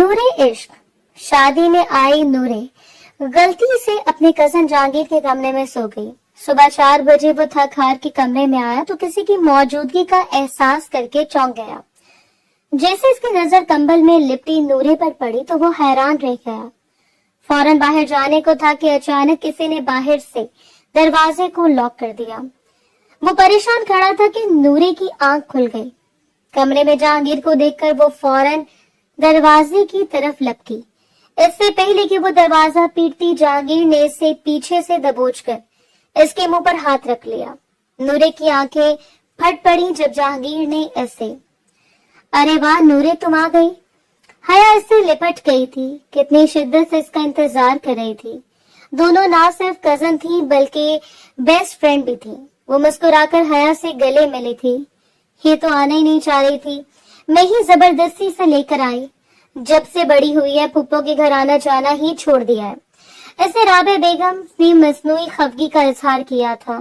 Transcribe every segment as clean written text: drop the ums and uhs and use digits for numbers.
नूरे इश्क। शादी में आई नूरे गलती से अपने कजन जहांगीर के कमरे में सो गई। सुबह 4 बजे वो थक हार के कमरे में आया तो किसी की मौजूदगी का एहसास करके चौंक गया। जैसे इसकी नजर कंबल में लिपटी नूरे पर पड़ी तो वो हैरान रह गया। फौरन बाहर जाने को था कि अचानक किसी ने बाहर से दरवाजे को लॉक कर दिया। वो परेशान खड़ा था कि नूरे की आंख खुल गई। कमरे में जहांगीर को देखकर वो फौरन दरवाजे की तरफ लपकी। इससे पहले कि वो दरवाजा पीटती, जहांगीर ने इसे पीछे से दबोचकर इसके मुंह पर हाथ रख लिया। नूरे की आंखें फट पड़ी जब जहांगीर ने ऐसे, अरे वाह नूरे, तुम आ गई। हया इससे लिपट गई थी, कितनी शिद्दत से इसका इंतजार कर रही थी। दोनों ना सिर्फ कजन थी बल्कि बेस्ट फ्रेंड भी थी। वो मुस्कुराकर हया से गले मिली थी। ये तो आना ही नहीं चाह रही थी, मैं ही जबरदस्ती से लेकर आई। जब से बड़ी हुई है फूफो के घर आना जाना ही छोड़ दिया है। ऐसे राबे बेगम ने मसनूई खफगी का इजहार किया था।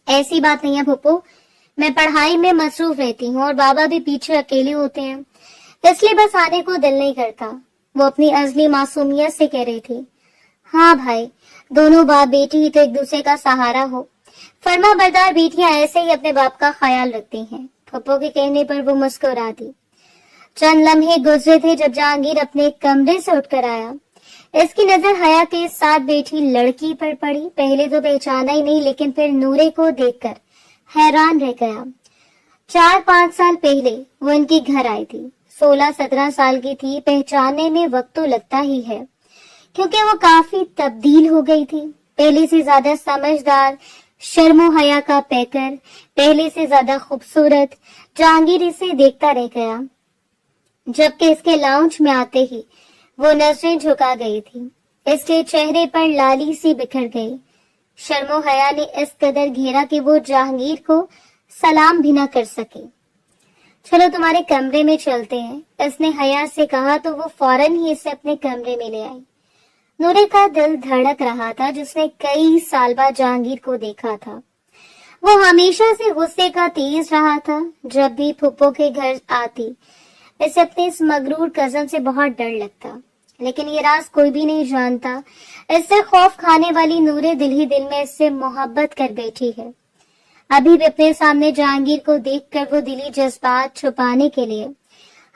ऐसी बात नहीं है फूफो, मैं पढ़ाई में मसरूफ रहती हूँ और बाबा भी पीछे अकेले होते हैं, इसलिए बस आने को दिल नहीं करता। वो अपनी असली मासूमियत से कह रही थी। हाँ भाई, दोनों बाप बेटी तो एक दूसरे का सहारा हो। फर्मा बरदार बेटियां ऐसे ही अपने बाप का ख्याल रखती हैं। फूफो के कहने पर वो मुस्कुरा दी। चंद लम्हे गुजरे थे जब जहांगीर अपने कमरे से उठकर आया। इसकी नजर हया के साथ बैठी लड़की पर पड़ी। पहले तो पहचाना ही नहीं, लेकिन फिर नूरे को देखकर हैरान रह गया। 4-5 साल पहले वो इनके घर आई थी। 16-17 साल की थी। पहचानने में वक्त तो लगता ही है, क्योंकि वो काफी तब्दील हो गई थी। पहले से ज्यादा समझदार, शर्मो हया का पैकर, पहले से ज्यादा खूबसूरत। जहांगीर इसे देखता रह गया। जबकि इसके लाउंज में आते ही वो नजरें झुका गई थी। इसके चेहरे पर लाली सी बिखर गई। शर्मो हया ने इस कदर घेरा कि वो जहांगीर को सलाम भी ना कर सके। चलो तुम्हारे कमरे में चलते हैं, इसने हया से कहा तो वो फौरन ही इसे अपने कमरे में ले आई। नूरे का दिल धड़क रहा था, जिसने कई साल बाद जहांगीर को देखा था। वो हमेशा से गुस्से का तेज रहा था। जब भी फूफो के घर आती इसे अपने इस मगरूर कजन से बहुत डर लगता, लेकिन ये राज कोई भी नहीं जानता। इससे खौफ खाने वाली नूरे दिल ही दिल में इससे मोहब्बत कर बैठी है। अभी भी अपने सामने जहांगीर को देखकर वो दिली जज्बात छुपाने के लिए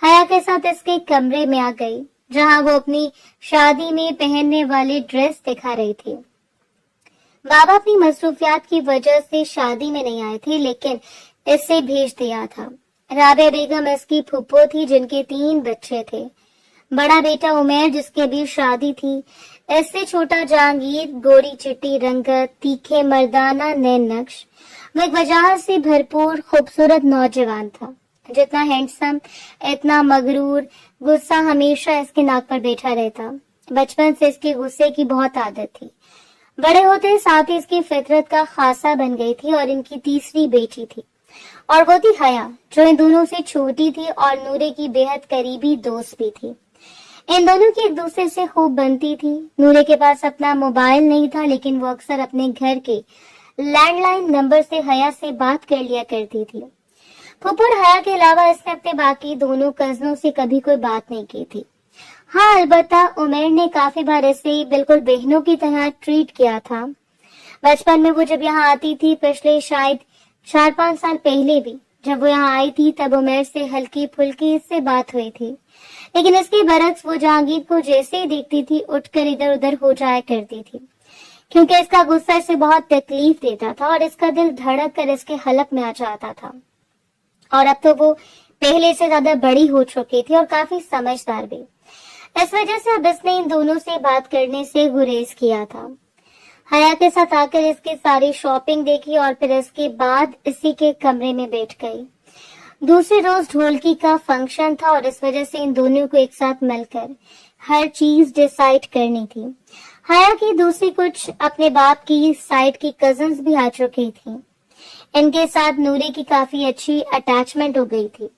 हया के साथ इसके कमरे में आ गई, जहां वो अपनी शादी में पहनने वाले ड्रेस दिखा रही थी। बाबा अपनी मसरूफियात की वजह से शादी में नहीं आए थे, लेकिन इससे भेज दिया था। राबे बेगम इसकी फूफो थी, जिनके 3 बच्चे थे। बड़ा बेटा उमेर, जिसके भी शादी थी। इससे छोटा जहांगीर, गोरी चिट्टी रंगत, तीखे मर्दाना नैन नक्श, वो एक वजह से भरपूर खूबसूरत नौजवान था। जितना हैंडसम, इतना मगरूर। गुस्सा हमेशा इसके नाक पर बैठा रहता। बचपन से इसके गुस्से की बहुत आदत थी। बड़े होते साथ ही इसकी फितरत का खासा बन गई थी। और इनकी तीसरी बेटी थी, और वो थी हया, जो इन दोनों से छोटी थी और नूरे की बेहद करीबी दोस्त भी थी। इन दोनों की एक दूसरे से खूब बनती थी। नूरे के पास अपना मोबाइल नहीं था, लेकिन वो अक्सर अपने घर के लैंडलाइन नंबर से हया से बात कर लिया करती थी। फूफो और हया के अलावा इसने अपने बाकी दोनों कजनों से कभी कोई बात नहीं की थी। हाँ, अलबत्ता उमेर ने काफी बार इसे बिल्कुल बहनों की तरह ट्रीट किया था। बचपन में वो जब यहाँ आती थी, पिछले शायद 4-5 साल पहले भी जब वो यहाँ आई थी, तब उमेर से हल्की फुल्की इससे बात हुई थी। लेकिन इसके बरक्स वो जहांगीर को जैसे ही देखती थी उठकर इधर उधर हो जाया करती थी, क्योंकि इसका गुस्सा इसे बहुत तकलीफ देता था और इसका दिल धड़क कर इसके हलक में आ जाता था। और अब तो वो पहले से ज्यादा बड़ी हो चुकी थी और काफी समझदार भी। इस वजह से अब इसने इन दोनों से बात करने से गुरेज किया था। हया के साथ आकर इसकी सारी शॉपिंग देखी और फिर इसके बाद इसी के कमरे में बैठ गई। दूसरे रोज ढोलकी का फंक्शन था और इस वजह से इन दोनों को एक साथ मिलकर हर चीज डिसाइड करनी थी। हया की दूसरी कुछ अपने बाप की साइड की कजन्स भी आ चुकी थी। इनके साथ नूरे की काफी अच्छी अटैचमेंट हो गई थी।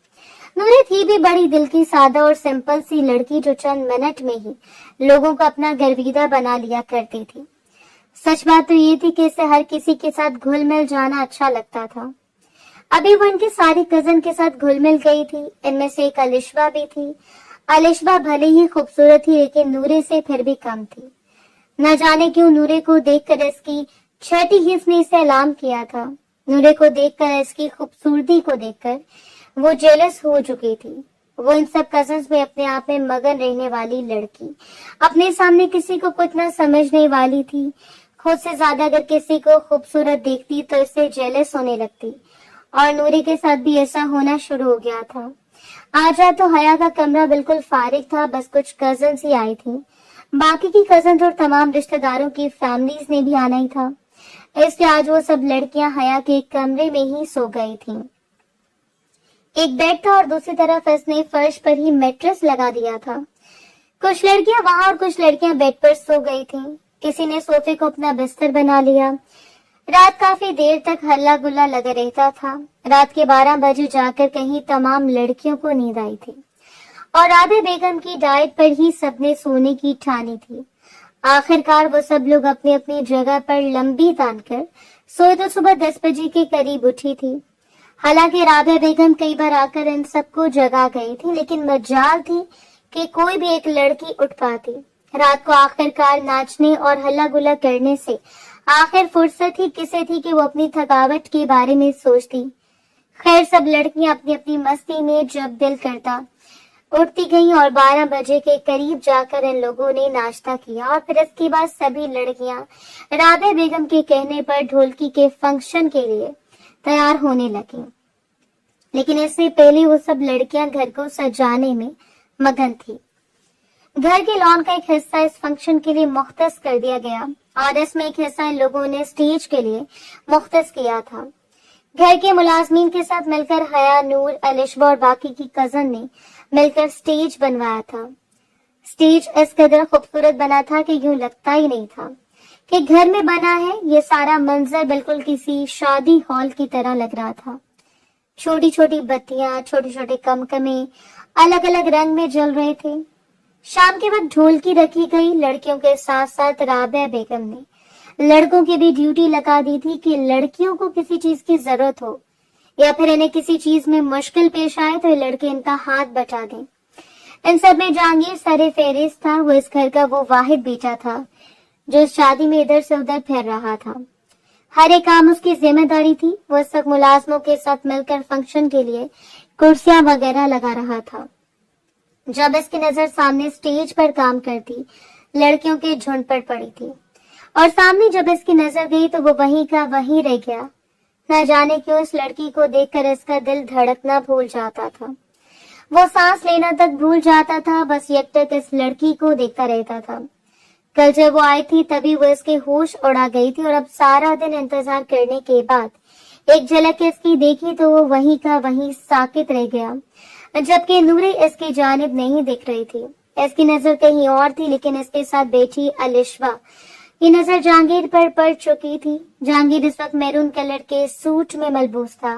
नूरे थी भी बड़ी दिल की, सादा और सिंपल सी लड़की, जो चंद मिनट में ही लोगों को अपना गर्विदा बना लिया करती थी। सच बात तो ये थी कि इसे हर किसी के साथ घुल मिल जाना अच्छा लगता था। अभी वो इनकी सारी कजन के साथ घुल मिल गई थी। इनमें से एक अलिशवा भी थी। अलिशबा भले ही खूबसूरत थी लेकिन नूरे से फिर भी कम थी। न जाने क्यों नूरे को देखकर इसकी छठी हिस्स ने इसे सलाम किया था। नूरे को देखकर, इसकी खूबसूरती को देखकर वो जेलस हो चुकी थी। वो इन सब कजन्स में अपने आप में मगन रहने वाली लड़की, अपने सामने किसी को कुछ न समझने वाली थी। खुद से ज्यादा अगर किसी को खूबसूरत देखती तो इससे जेलस होने लगती, और नूरे के साथ भी ऐसा होना शुरू हो गया था। आज रात तो हया का कमरा बिल्कुल फारिग था, बस कुछ कजन्स ही आई थी। बाकी की कजन्स और तमाम रिश्तेदारों की फैमिलीज ने भी आना ही था, इसलिए आज वो सब लड़कियां हया के कमरे में ही सो गई थीं। एक बेड था और दूसरी तरफ इसने फर्श पर ही मैट्रेस लगा दिया था। कुछ लड़कियां वहां और कुछ लड़कियां बेड पर सो गई थीं। किसी ने सोफे को अपना बिस्तर बना लिया। रात काफी देर तक हल्ला गुल्ला लगा रहता था। रात के 12 बजे जाकर कहीं तमाम लड़कियों को नींद आई थी और राबे बेगम की डाइट पर ही सबने सोने की ठानी थी। आखिरकार वो सब लोग अपनी अपनी जगह पर लंबी तान कर सोए तो सुबह 10 बजे के करीब उठी थी। हालांकि राबे बेगम कई बार आकर इन सबको जगा गई थी, लेकिन मजाल थी कि कोई भी एक लड़की उठ पाती। रात को आखिरकार नाचने और हल्ला गुल्ला करने से आखिर फुर्सत ही किसे थी कि वो अपनी थकावट के बारे में सोचती। खैर, सब लड़कियां अपनी अपनी मस्ती में जब दिल करता उठती गईं और 12 बजे के करीब जाकर इन लोगों ने नाश्ता किया और फिर इसके बाद सभी लड़कियां राबे बेगम के कहने पर ढोलकी के फंक्शन के लिए तैयार होने लगी। लेकिन इससे पहले वो सब लड़कियां घर को सजाने में मगन थी। घर के लॉन का एक हिस्सा इस फंक्शन के लिए मुख्तस कर दिया गया और इसमें एक हिस्सा इन लोगों ने स्टेज के लिए मुख्तस किया था। घर के मुलाजमीन के साथ मिलकर हया, नूर, अलिशबा और बाकी की कजन ने मिलकर स्टेज बनवाया था। स्टेज इस कदर खूबसूरत बना था कि यूं लगता ही नहीं था कि घर में बना है। ये सारा मंजर बिल्कुल किसी शादी हॉल की तरह लग रहा था। छोटी छोटी बत्तियां, छोटे छोटे कमकमे अलग अलग रंग में जल रहे थे। शाम के वक्त ढोलकी रखी गई। लड़कियों के साथ साथ राबिया बेगम ने लड़कों की भी ड्यूटी लगा दी थी कि लड़कियों को किसी चीज की जरूरत हो या फिर इन्हें किसी चीज में मुश्किल पेश आए तो ये लड़के इनका हाथ बटा दें। इन सब में जहांगीर सरे फेरिस्त था। वो इस घर का वो वाहिद बेटा था जो इस शादी में इधर से उधर फिर रहा था। हर एक काम उसकी जिम्मेदारी थी। वो सब मुलाजमों के साथ मिलकर फंक्शन के लिए कुर्सियां वगैरह लगा रहा था। जब इसकी नजर सामने स्टेज पर काम करती लड़कियों के झुंड पर पड़ी थी और सामने जब इसकी नजर गई तो वो वहीं का वहीं रह गया। न जाने क्यों इस लड़की को देखकर इसका दिल धड़कना भूल जाता था। वो सांस लेना तक भूल जाता था। बस यकटक इस लड़की को देखता रहता था। कल जब वो आई थी तभी वो इसके होश उड़ा गई थी और अब सारा दिन इंतजार करने के बाद एक झलक इसकी देखी तो वो वहीं का वहीं साकित रह गया, जबकि नूरे इसकी जानिब नहीं दिख रही थी। इसकी नजर कहीं और थी, लेकिन इसके साथ बैठी अलिशबा की नजर जहांगीर पर पड़ चुकी थी। जहांगीर इस वक्त मैरून कलर के सूट में मलबूस था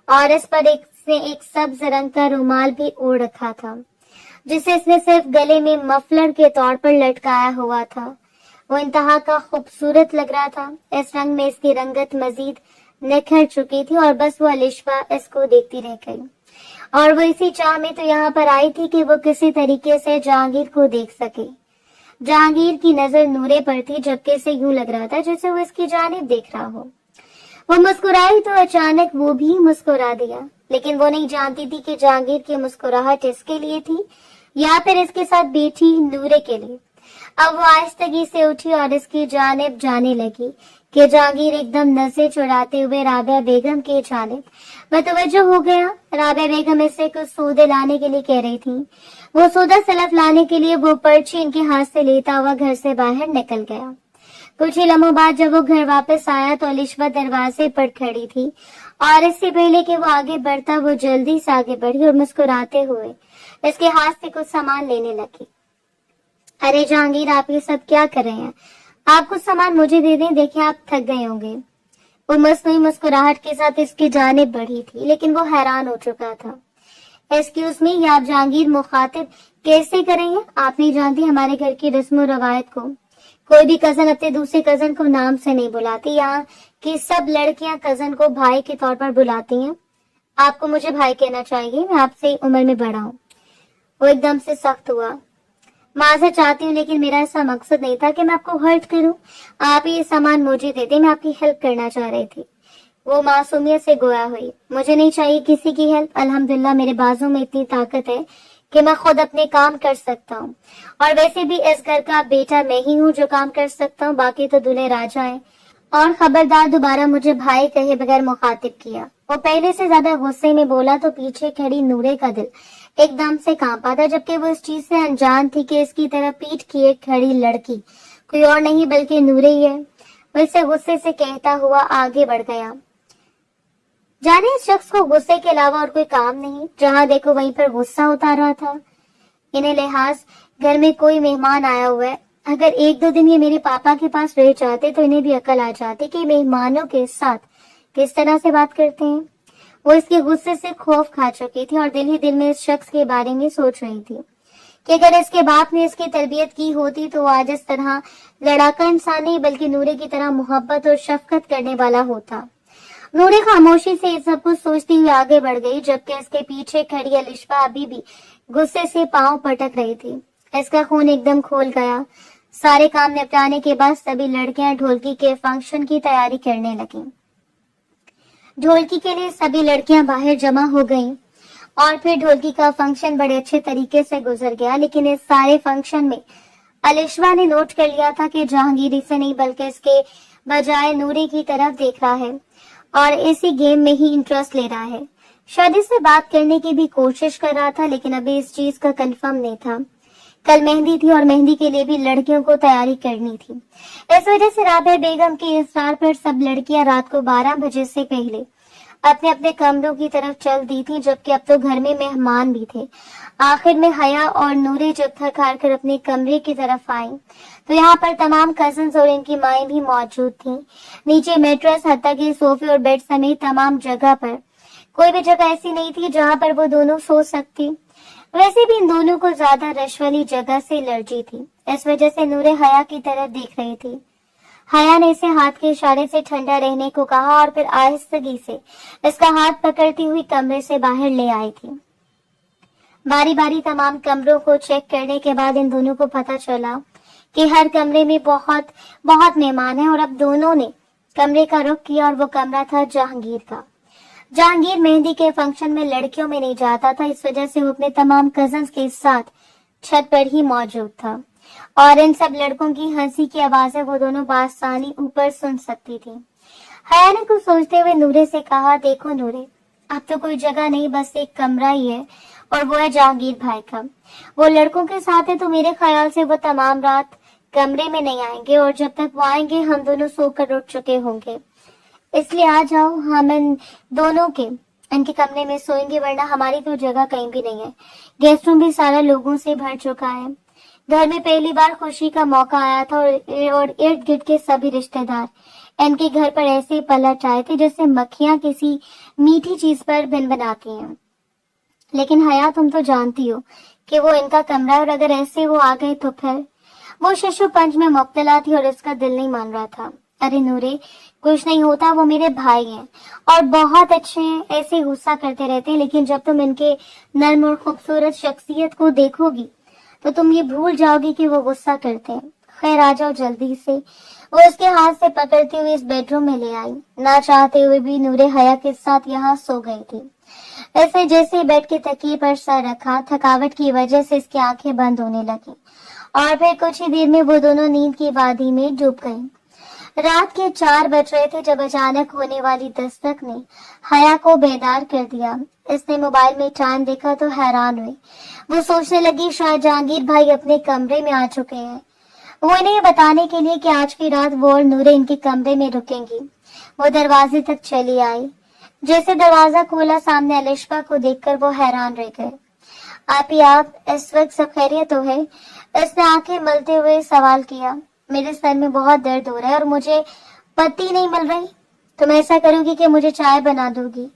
और इस पर एक सब्ज रंग का रुमाल भी ओढ़ रखा था, जिसे इसने सिर्फ गले में मफलर के तौर पर लटकाया हुआ था। वो इंतहा का खूबसूरत लग रहा था। इस रंग में इसकी रंगत मजीद निखर चुकी थी और बस वो अलिशबा इसको देखती रह गई। और वो इसी चाह में तो यहाँ पर आई थी कि वो किसी तरीके से जहांगीर को देख सके। जहांगीर की नजर नूरे पर थी, जबकि इसे यूं लग रहा था जैसे वो इसकी जानिब देख रहा हो। वो मुस्कुराई तो अचानक वो भी मुस्कुरा दिया, लेकिन वो नहीं जानती थी कि जहांगीर की मुस्कुराहट इसके लिए थी या फिर इसके साथ बैठी नूरे के लिए। अब वो आहिस्तगी से उठी और इसकी जानिब जाने लगी कि जहांगीर एकदम नजर चुराते हुए राबिया बेगम की जानिब मतवज्जो हो गया। राबिया बेगम इससे कुछ सौदे लाने के लिए कह रही थी। वो सौदा सलफ लाने के लिए वो पर्ची इनके हाथ से लेता हुआ घर से बाहर निकल गया। कुछ ही लम्हों बाद जब वो घर वापस आया तो अलिशबा दरवाजे पर खड़ी थी और इससे पहले कि वो आगे बढ़ता वो जल्दी से आगे बढ़ी और मुस्कुराते हुए इसके हाथ से कुछ सामान लेने लगी। अरे जहांगीर, आप ये सब क्या कर रहे हैं? आप कुछ सामान मुझे दे दें, देखिए आप थक गए होंगे। वो मसनूई मुस्कुराहट के साथ इसकी जानिब बढ़ी थी, लेकिन वो हैरान हो चुका था। एक्सक्यूज मी, ये आप जहांगीर मुखातिब कैसे करेंगे? आप नहीं जानती हमारे घर की रस्म और रवायत को। कोई भी कजन अपने दूसरे कजन को नाम से नहीं बुलाती। यहाँ की सब लड़कियां कजन को भाई के तौर पर बुलाती हैं। आपको मुझे भाई कहना चाहिए, मैं आपसे उम्र में बड़ा हूँ। वो एकदम से सख्त हुआ। माजर चाहती हूँ, लेकिन मेरा ऐसा मकसद नहीं था कि मैं आपको हर्ट करूं। आप ये सामान मुझे दे दें, मैं आपकी हेल्प करना चाह रही थी। वो मासूमियत से गोया हुई। मुझे नहीं चाहिए किसी की हेल्प। अल्हम्दुलिल्लाह मेरे बाजू में इतनी ताकत है कि मैं खुद अपने काम कर सकता हूँ। और वैसे भी इस घर का बेटा मैं ही हूँ जो काम कर सकता हूँ, बाकी तो दूल्हे राजा हैं। और खबरदार, दोबारा मुझे भाई कहे बगैर मुखातिब किया। वो पहले से ज्यादा गुस्से में बोला तो पीछे खड़ी नूरे का दिल एकदम से कांपा था, जबकि वो इस चीज से अनजान थी कि इसकी तरफ पीठ किए खड़ी लड़की कोई और नहीं बल्कि नूरे ही है। वो इसे गुस्से से कहता हुआ आगे बढ़ गया। जाने इस शख्स को गुस्से के अलावा और कोई काम नहीं, जहां देखो वहीं पर गुस्सा उतार रहा था। इन्हें लिहाज घर में कोई मेहमान आया हुआ है। अगर 1-2 दिन ये मेरे पापा के पास रह जाते तो इन्हें भी अकल आ जाती कि मेहमानों के साथ किस तरह से बात करते हैं। वो इसके गुस्से से खौफ खा चुकी थी और दिल ही दिल में इस शख्स के बारे में सोच रही थी कि अगर इसके बाप ने इसकी तरबियत की होती तो आज इस तरह लड़ाका इंसान नहीं बल्कि नूरे की तरह मोहब्बत और शफकत करने वाला होता। नूरे खामोशी से सब कुछ सोचती हुई आगे बढ़ गई, जबकि इसके पीछे खड़ी अलिशबा अभी भी गुस्से से पांव पटक रही थी। इसका खून एकदम खोल गया। सारे काम निपटाने के बाद सभी लड़कियां ढोलकी के फंक्शन की तैयारी करने लगी। ढोलकी के लिए सभी लड़कियां बाहर जमा हो गईं और फिर ढोलकी का फंक्शन बड़े अच्छे तरीके से गुजर गया। लेकिन इस सारे फंक्शन में अलिशबा ने नोट कर लिया था कि जहांगीर से नहीं बल्कि इसके बजाय नूरे की तरफ देख रहा है और इसी गेम में ही इंटरेस्ट ले रहा है। शादी से बात करने की भी कोशिश कर रहा था, लेकिन अभी इस चीज का कंफर्म नहीं था। कल मेहंदी थी और मेहंदी के लिए भी लड़कियों को तैयारी करनी थी। इस वजह से राबिया बेगम के इसरार पर सब लड़कियां रात को 12 बजे से पहले अपने अपने कमरों की तरफ चल दी थी, जबकि अब तो घर में मेहमान भी थे। आखिर में हया और नूरे जब थक हार कर अपने कमरे की तरफ आई तो यहाँ पर तमाम कजन्स और इनकी माएं भी मौजूद थीं। नीचे मैट्रेस, हत्ता के सोफे और बेड समेत तमाम जगह पर कोई भी जगह ऐसी नहीं थी जहाँ पर वो दोनों सो सकती। वैसे भी इन दोनों को ज्यादा रश वाली जगह से एलर्जी थी। इस वजह से नूरे हया की तरफ देख रही थी। हया ने इसे हाथ के इशारे से ठंडा रहने को कहा और फिर आहिस्तगी से इसका हाथ पकड़ती हुई कमरे से बाहर ले आई थी। बारी बारी तमाम कमरों को चेक करने के बाद इन दोनों को पता चला कि हर कमरे में बहुत बहुत मेहमान हैं और अब दोनों ने कमरे का रुख किया और वो कमरा था जहांगीर का। जहांगीर मेहंदी के फंक्शन में लड़कियों में नहीं जाता था, इस वजह से वो अपने तमाम कजन्स के साथ छत पर ही मौजूद था और इन सब लड़कों की हंसी की आवाजें वो दोनों बासानी ऊपर सुन सकती थी। हया ने कुछ सोचते हुए नूरे से कहा, देखो नूरे, अब तो कोई जगह नहीं, बस एक कमरा ही है और वो है जहांगीर भाई का। वो लड़कों के साथ है तो मेरे ख्याल से वो तमाम रात कमरे में नहीं आएंगे और जब तक वो आएंगे हम दोनों सोकर उठ चुके होंगे। इसलिए आ जाओ, हम इन दोनों के इनके कमरे में सोएंगे, वरना हमारी तो जगह कहीं भी नहीं है। गेस्ट रूम भी सारा लोगों से भर चुका है। घर में पहली बार खुशी का मौका आया था और इर्द गिर्द के सभी रिश्तेदार इनके घर पर ऐसे पलट आए थे जैसे मक्खियां किसी मीठी चीज पर भिनभिनाती हैं। लेकिन हया, तुम तो जानती हो कि वो इनका कमरा है और अगर ऐसे वो आ गए तो फिर। वो शशु पंच में मुब्तला थी और इसका दिल नहीं मान रहा था। अरे नूरे, कुछ नहीं होता, वो मेरे भाई हैं और बहुत अच्छे हैं, ऐसे गुस्सा करते रहते हैं, लेकिन जब तुम इनके नर्म और खूबसूरत शख्सियत को देखोगी तो तुम ये भूल जाओगी कि वो गुस्सा करते हैं। खैर आ जाओ जल्दी से। वो इसके हाथ से पकड़ती हुई इस बेडरूम में ले आई। ना चाहते हुए भी नूरे हया के साथ यहाँ सो गई थी। ऐसे जैसे बेड के तकिए पर सर रखा, थकावट की वजह से इसकी आंखें बंद होने लगी और फिर कुछ ही देर में वो दोनों नींद की वादी में डूब गईं। रात के 4 बज रहे थे जब अचानक होने वाली दस्तक ने हया को बेदार कर दिया। इसने मोबाइल में टाइम देखा तो हैरान हुई। वो सोचने लगी शायद जहांगीर भाई अपने कमरे में आ चुके हैं। वो इन्हें बताने के लिए कि आज की रात वो और नूरे इनके कमरे में रुकेंगी। वो दरवाजे तक चली आई। जैसे दरवाजा खोला, सामने अलिशबा को देखकर वो हैरान रह गए। आप इस वक्त सब खैरियत तो है? इसने आंखें मलते हुए सवाल किया। मेरे सर में बहुत दर्द हो रहा है और मुझे पत्ती नहीं मिल रही। तुम ऐसा करोगी कि मुझे चाय बना दोगी?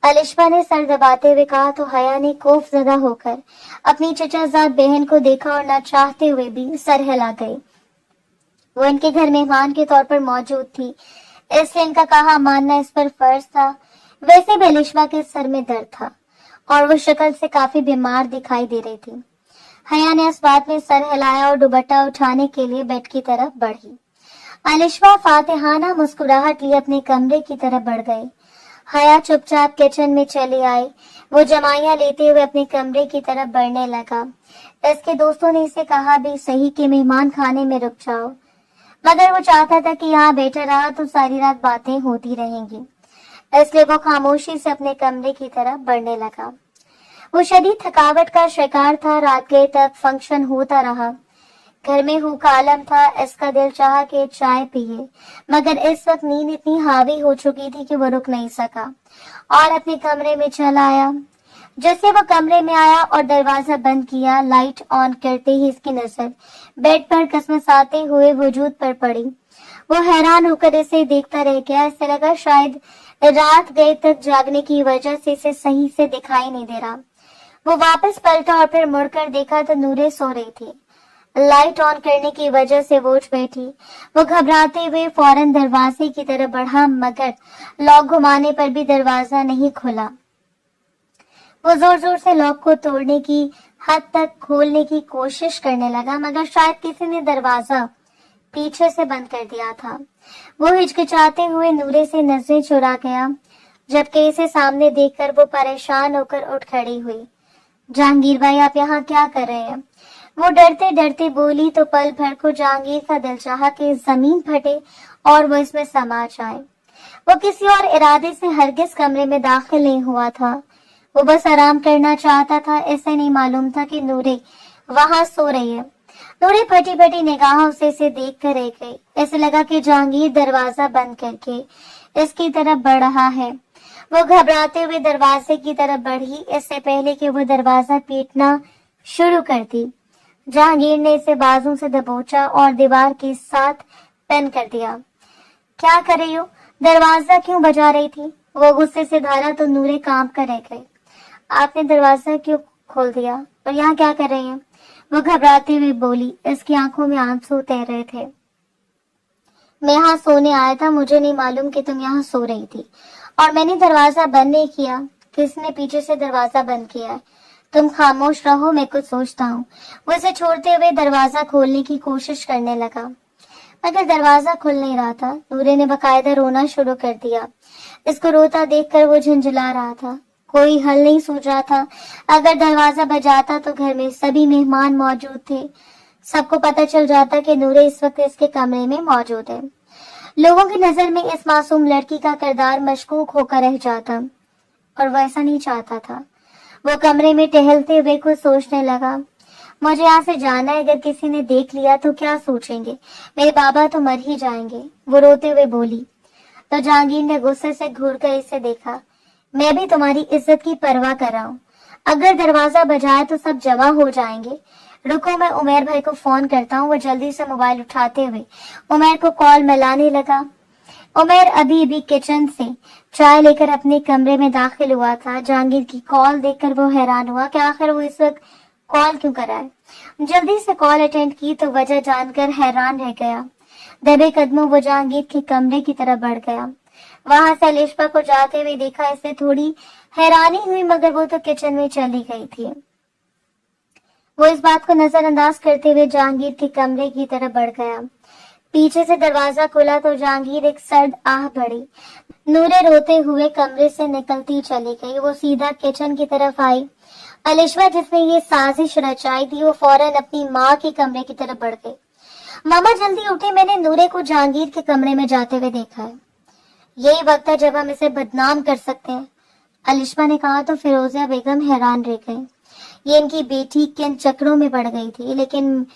अलिशबा ने सर दबाते हुए कहा तो हया ने खौफजदा होकर अपनी चचाजाद बहन को देखा और ना चाहते हुए भी सर हिला गई। वो इनके घर मेहमान के तौर पर मौजूद थी, इसलिए इनका कहा मानना इस पर फर्ज था। वैसे भी अलिशबा के सर में दर्द था। और वो शक्ल से काफी बीमार दिखाई दे रही थी। हया ने इस बात में सर हिलाया और दुपट्टा उठाने के लिए बेड की तरफ बढ़ी। अलिशवा फातिहाना मुस्कुराहट लिए अपने कमरे की तरफ बढ़ गई। हया चुपचाप किचन में चली आई। वो जमाइयां लेते हुए अपने कमरे की तरफ बढ़ने लगा। इसके दोस्तों ने इसे कहा भी सही कि मेहमान खाने में रुक जाओ, मगर वो चाहता था कि यहाँ बैठा रहा तो सारी रात बातें होती रहेंगी, इसलिए वो खामोशी से अपने कमरे की तरफ बढ़ने लगा। वो शदीद थकावट का शिकार था। रात गए तक फंक्शन होता रहा। घर में हूँ का आलम था। इसका दिल चाहा कि चाय पिए, मगर इस वक्त नींद इतनी हावी हो चुकी थी कि वो रुक नहीं सका और अपने कमरे में चला आया। जैसे वो कमरे में आया और दरवाजा बंद किया, लाइट ऑन करते ही इसकी नजर बेड पर कसमसाते हुए वजूद पर पड़ी। वो हैरान होकर इसे देखता रह गया। इसे लगा शायद रात गए तक जागने की वजह से इसे सही से दिखाई नहीं दे रहा। वो वापस पलटा और फिर मुड़कर देखा तो नूरे सो रही थी। लाइट ऑन करने की वजह से वो उठ बैठी। वो घबराते हुए फौरन दरवाजे की तरफ बढ़ा, मगर लॉक घुमाने पर भी दरवाजा नहीं खुला। वो जोर जोर से लॉक को तोड़ने की हद तक खोलने की कोशिश करने लगा, मगर शायद किसी ने दरवाजा पीछे से बंद कर दिया था। वो हिचकिचाते हुए नूरे से नजरें चुरा गया, जबकि इसे सामने देखकर वो परेशान होकर उठ खड़ी हुई। जहांगीर भाई, आप यहाँ क्या कर रहे हैं? वो डरते डरते बोली तो पल भर को जहांगीर का दिल चाहा कि जमीन फटे और वो इसमें समा जाए। वो किसी और इरादे से हरगिज कमरे में दाखिल नहीं हुआ था। वो बस आराम करना चाहता था। ऐसे नहीं मालूम था कि नूरे वहां सो रही है। नूरे फटी फटी निगाहों से इसे देख कर रह गई। ऐसे लगा कि जहांगीर दरवाजा बंद करके इसकी तरफ बढ़ रहा है। वो घबराते हुए दरवाजे की तरफ बढ़ी, इससे पहले कि वो दरवाजा पीटना शुरू करती। जहांगीर ने इसे बाजू से दबोचा और दीवार के साथ पेन कर दिया। क्या कर रही हो? दरवाजा क्यों बजा रही थी? वो गुस्से से धारा तो नूरे कांप कर रह गई। आपने दरवाजा क्यों खोल दिया और यहाँ क्या कर रही हैं? वो घबराते हुए बोली। इसकी आंखों में आंसू तैर रहे थे। मैं यहाँ सोने आया था, मुझे नहीं मालूम कि तुम यहाँ सो रही थी और मैंने दरवाजा बंद नहीं किया। किसने पीछे से दरवाजा बंद किया है? तुम खामोश रहो, मैं कुछ सोचता हूँ। वो इसे छोड़ते हुए दरवाजा खोलने की कोशिश करने लगा, मगर दरवाजा खुल नहीं रहा था। नूरे ने बकायदा रोना शुरू कर दिया। इसको रोता देखकर वो झंझला रहा था। कोई हल नहीं सूझ रहा था। अगर दरवाजा बजाता तो घर में सभी मेहमान मौजूद थे। सबको पता चल जाता कि नूरे इस वक्त इसके कमरे में मौजूद है। लोगों की नजर में इस मासूम लड़की का किरदार मशकूक होकर रह जाता और वो ऐसा नहीं चाहता था। वो कमरे में टहलते हुए कुछ सोचने लगा। मुझे यहाँ से जाना है, अगर किसी ने देख लिया तो क्या सोचेंगे? मेरे बाबा तो मर ही जाएंगे, वो रोते हुए बोली। तो जहांगीर ने गुस्से से घूर कर इसे देखा। मैं भी तुम्हारी इज्जत की परवाह कर रहा हूँ। अगर दरवाजा बजाए तो सब जमा हो जाएंगे। रुको, मैं उमेर भाई को फोन करता हूँ। वो जल्दी से मोबाइल उठाते हुए उमेर को कॉल मिलाने लगा। उमेर अभी अभी किचन से चाय लेकर अपने कमरे में दाखिल हुआ था। जहांगीर की कॉल देखकर वो हैरान हुआ कि आखिर वो इस वक्त कॉल क्यों कर रहा है। जल्दी से कॉल अटेंड की तो वजह जानकर हैरान रह गया। दबे कदमों वो जहांगीर के कमरे की तरफ बढ़ गया। वहां से अलिशबा को जाते हुए देखा। इससे थोड़ी हैरानी हुई, मगर वो तो किचन में चली गई थी। वो इस बात को नजरअंदाज करते हुए जहांगीर के कमरे की तरफ बढ़ गया। पीछे से दरवाजा खुला तो जहांगीर एक सर्द आह भरी। नूरे रोते हुए कमरे से निकलती चली गई। वो सीधा किचन की तरफ आई। अलिशबा, जिसने ये साजिश रचाई थी, वो फौरन अपनी माँ के कमरे की तरफ बढ़ गई। मामा जल्दी उठे, मैंने नूरे को जहांगीर के कमरे में जाते हुए देखा है। यही वक्त है जब हम इसे बदनाम कर सकते हैं, अलिशबा ने कहा तो फिरोजिया बेगम हैरान रह गई। ये इनकी बेटी किन चक्रों में पड़ गई थी, लेकिन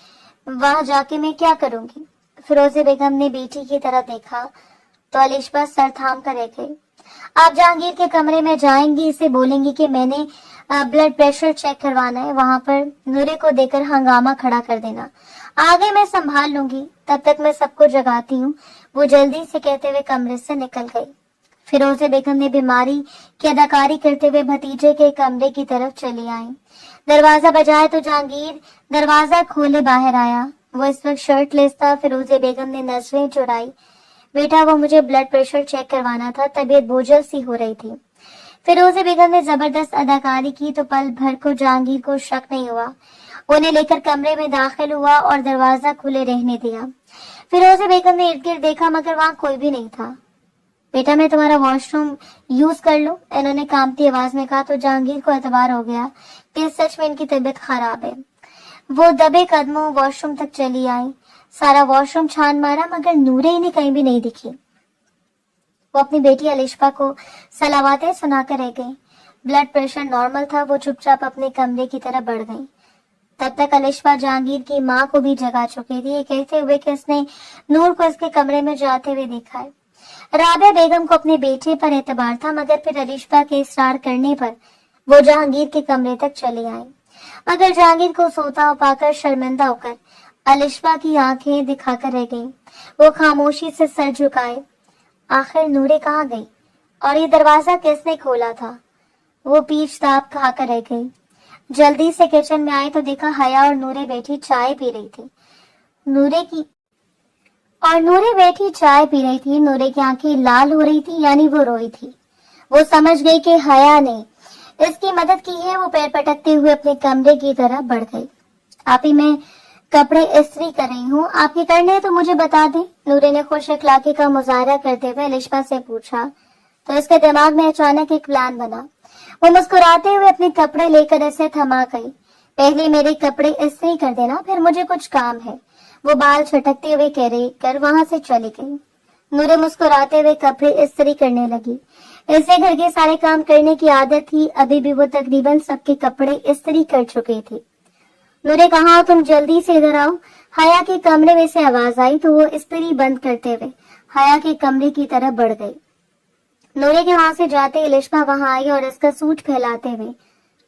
वहां जाके मैं क्या करूंगी? फिरोजिया बेगम ने बेटी की तरफ देखा तो अलिशबा सर थाम कर रह गई। आप जहांगीर के कमरे में जाएंगी, इसे बोलेंगी कि मैंने ब्लड प्रेशर चेक करवाना है, वहां पर नूरे को देकर हंगामा खड़ा कर देना। आगे मैं संभाल लूंगी, तब तक मैं सबको जगाती हूँ। वो जल्दी से कहते हुए कमरे से निकल गई। फिरोजिया बेगम ने बीमारी की अदाकारी करते हुए भतीजे के कमरे की तरफ चली आई। दरवाजा बजाया तो जहांगीर दरवाजा खोले बाहर आया। वो इस वक्त शर्टलेस था। फिरोजिया बेगम ने नजरें चुराई। बेटा, वो मुझे ब्लड प्रेशर चेक करवाना था, तबीयत बोझल सी हो रही थी। फिरोजा बेगम ने जबरदस्त अदाकारी की तो पल भर को जहांगीर को शक नहीं हुआ। उन्हें लेकर कमरे में दाखिल हुआ और दरवाजा खुले रहने दिया। फिरोजा बेगम ने इर्द गिर्द देखा मगर वहां कोई भी नहीं था। बेटा मैं तुम्हारा वॉशरूम यूज कर लूं, इन्होंने कांपती आवाज में कहा तो जहांगीर को एतबार हो गया कि सच में इनकी तबीयत खराब है। वो दबे कदमों वॉशरूम तक चली आई। सारा वॉशरूम छान मारा मगर नूरे इन्हें कहीं भी नहीं दिखी। वो अपनी बेटी अलिशबा को सलावातें सुनाकर रह गई। ब्लड प्रेशर नॉर्मल था। वो चुपचाप अपने कमरे की तरफ बढ़ गई। तब तक अलिशबा जहांगीर की माँ को भी जगा चुकी थी, ये कहते हुए कि उसने नूर को इसके कमरे में जाते हुए देखा है। राबिया बेगम को अपने बेटे पर एतबार था मगर फिर अलिशबा के इसरार करने पर वो जहांगीर के कमरे तक चली आई। मगर जहांगीर को सोता हुआ पाकर शर्मिंदा होकर अलिशबा की आंखें दिखाकर रह गई। वो खामोशी से सर झुकाए। आखिर नूरे कहाँ गई और ये दरवाजा किसने खोला था? वो पीछ ताप खाकर रह गई। जल्दी से किचन में आई तो देखा हया और नूरे बैठी चाय पी रही थी। नूरे बैठी चाय पी रही थी। नूरे की आंखें लाल हो रही थी, यानी वो रोई थी। वो समझ गई कि हया ने इसकी मदद की है। वो पैर पटकते हुए अपने कमरे की तरफ बढ़ गई। आप ही मैं कपड़े इस्त्री कर रही हूँ, आपके करने हैं तो मुझे बता दें। नूरे ने खुश अखलाकी का मुजाहरा करते हुए अलिशबा से पूछा तो इसके दिमाग में अचानक एक प्लान बना। वो मुस्कुराते हुए अपने कपड़े लेकर इसे थमा गई। पहले मेरे कपड़े इस्त्री कर देना, फिर मुझे कुछ काम है। वो बाल छटकते हुए कह रही कर वहां से चली गई। नूरे मुस्कुराते हुए कपड़े इस्त्री करने लगी। इसे घर के सारे काम करने की आदत थी। अभी भी वो तकरीबन सबके कपड़े इस्त्री कर चुके थे। नूरे कहा तुम जल्दी से इधर आओ। हया के कमरे में से आवाज आई तो वो इस्त्री बंद करते हुए हया के कमरे की तरफ बढ़ गई। नूरे के वहां से जाते अलिशबा वहां आई और इसका सूट फैलाते हुए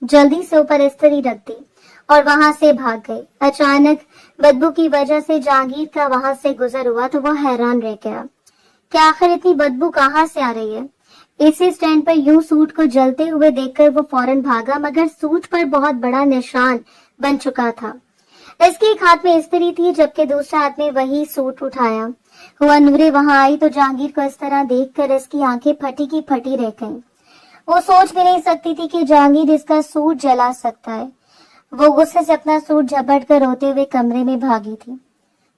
जल्दी से ऊपर इस्त्री रख दी और वहां से भाग गई। अचानक बदबू की वजह से जहांगीर का वहां से गुजर हुआ तो वह हैरान रह गया कि आखिर इतनी बदबू कहाँ से आ रही है। इसी स्टैंड पर यूं सूट को जलते हुए देखकर वो फौरन भागा मगर सूट पर बहुत बड़ा निशान बन चुका था। इसके एक हाथ में इस्त्री थी जबकि दूसरे हाथ में वही सूट उठाया हुआ नूरे वहां आई तो जहांगीर को इस तरह देखकर इसकी आंखें फटी की फटी रह गईं। वो सोच भी नहीं सकती थी कि जहांगीर इसका सूट जला सकता है। वो गुस्से से अपना सूट झपट कर रोते हुए कमरे में भागी थी।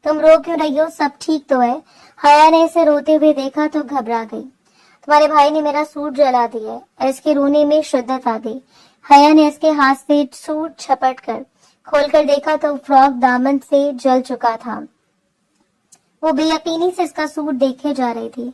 तुम रो क्यों रही हो, सब ठीक तो है? हया ने इसे रोते हुए देखा तो घबरा गई। तुम्हारे भाई ने मेरा सूट जला दिया है। इसके रोने में शिद्दत आ गई। हया ने इसके हाथ से सूट झपट कर खोलकर देखा तो फ्रॉक दामन से जल चुका था। वो बेयकीनी से इसका सूट देखे जा रही थी।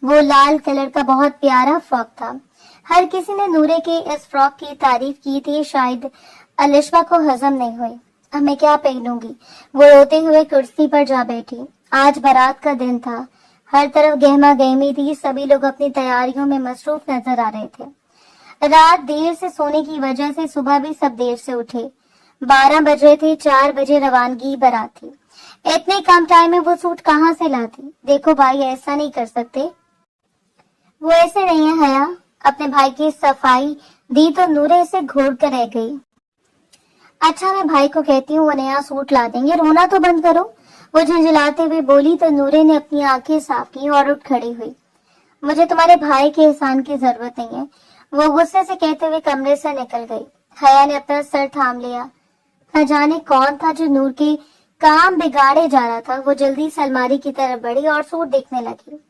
वो लाल कलर का बहुत प्यारा फ्रॉक था। हर किसी ने नूरे के इस फ्रॉक की तारीफ की थी, शायद अलिशबा को हजम नहीं हुई। अब मैं क्या पहनूंगी? वो रोते हुए कुर्सी पर जा बैठी। आज बारात का दिन था। हर तरफ गहमा गहमी थी। सभी लोग अपनी तैयारियों में मसरूफ नजर आ रहे थे। रात देर से सोने की वजह से सुबह भी सब देर से उठे। 12 बजे थे। 4 बजे रवानगी बारात थी। इतने कम टाइम में वो सूट कहाँ से लाती? देखो भाई, ऐसा नहीं कर सकते। वो ऐसे नहीं है हया। अपने भाई की सफाई दी तो नूरे इसे घूर कर रह गई। अच्छा मैं भाई को कहती हूँ वो नया सूट ला देंगे, रोना तो बंद करो। वो झंझलाते हुए बोली तो नूरे ने अपनी आंखें साफ की और उठ खड़ी हुई। मुझे तुम्हारे भाई के एहसान की जरूरत नहीं है, वो गुस्से से कहते हुए कमरे से निकल गई। हया ने अपना सर थाम लिया। न जाने कौन था जो नूर के काम बिगाड़े जा रहा था। वो जल्दी से अलमारी की तरफ बढ़ी और सूट देखने लगी।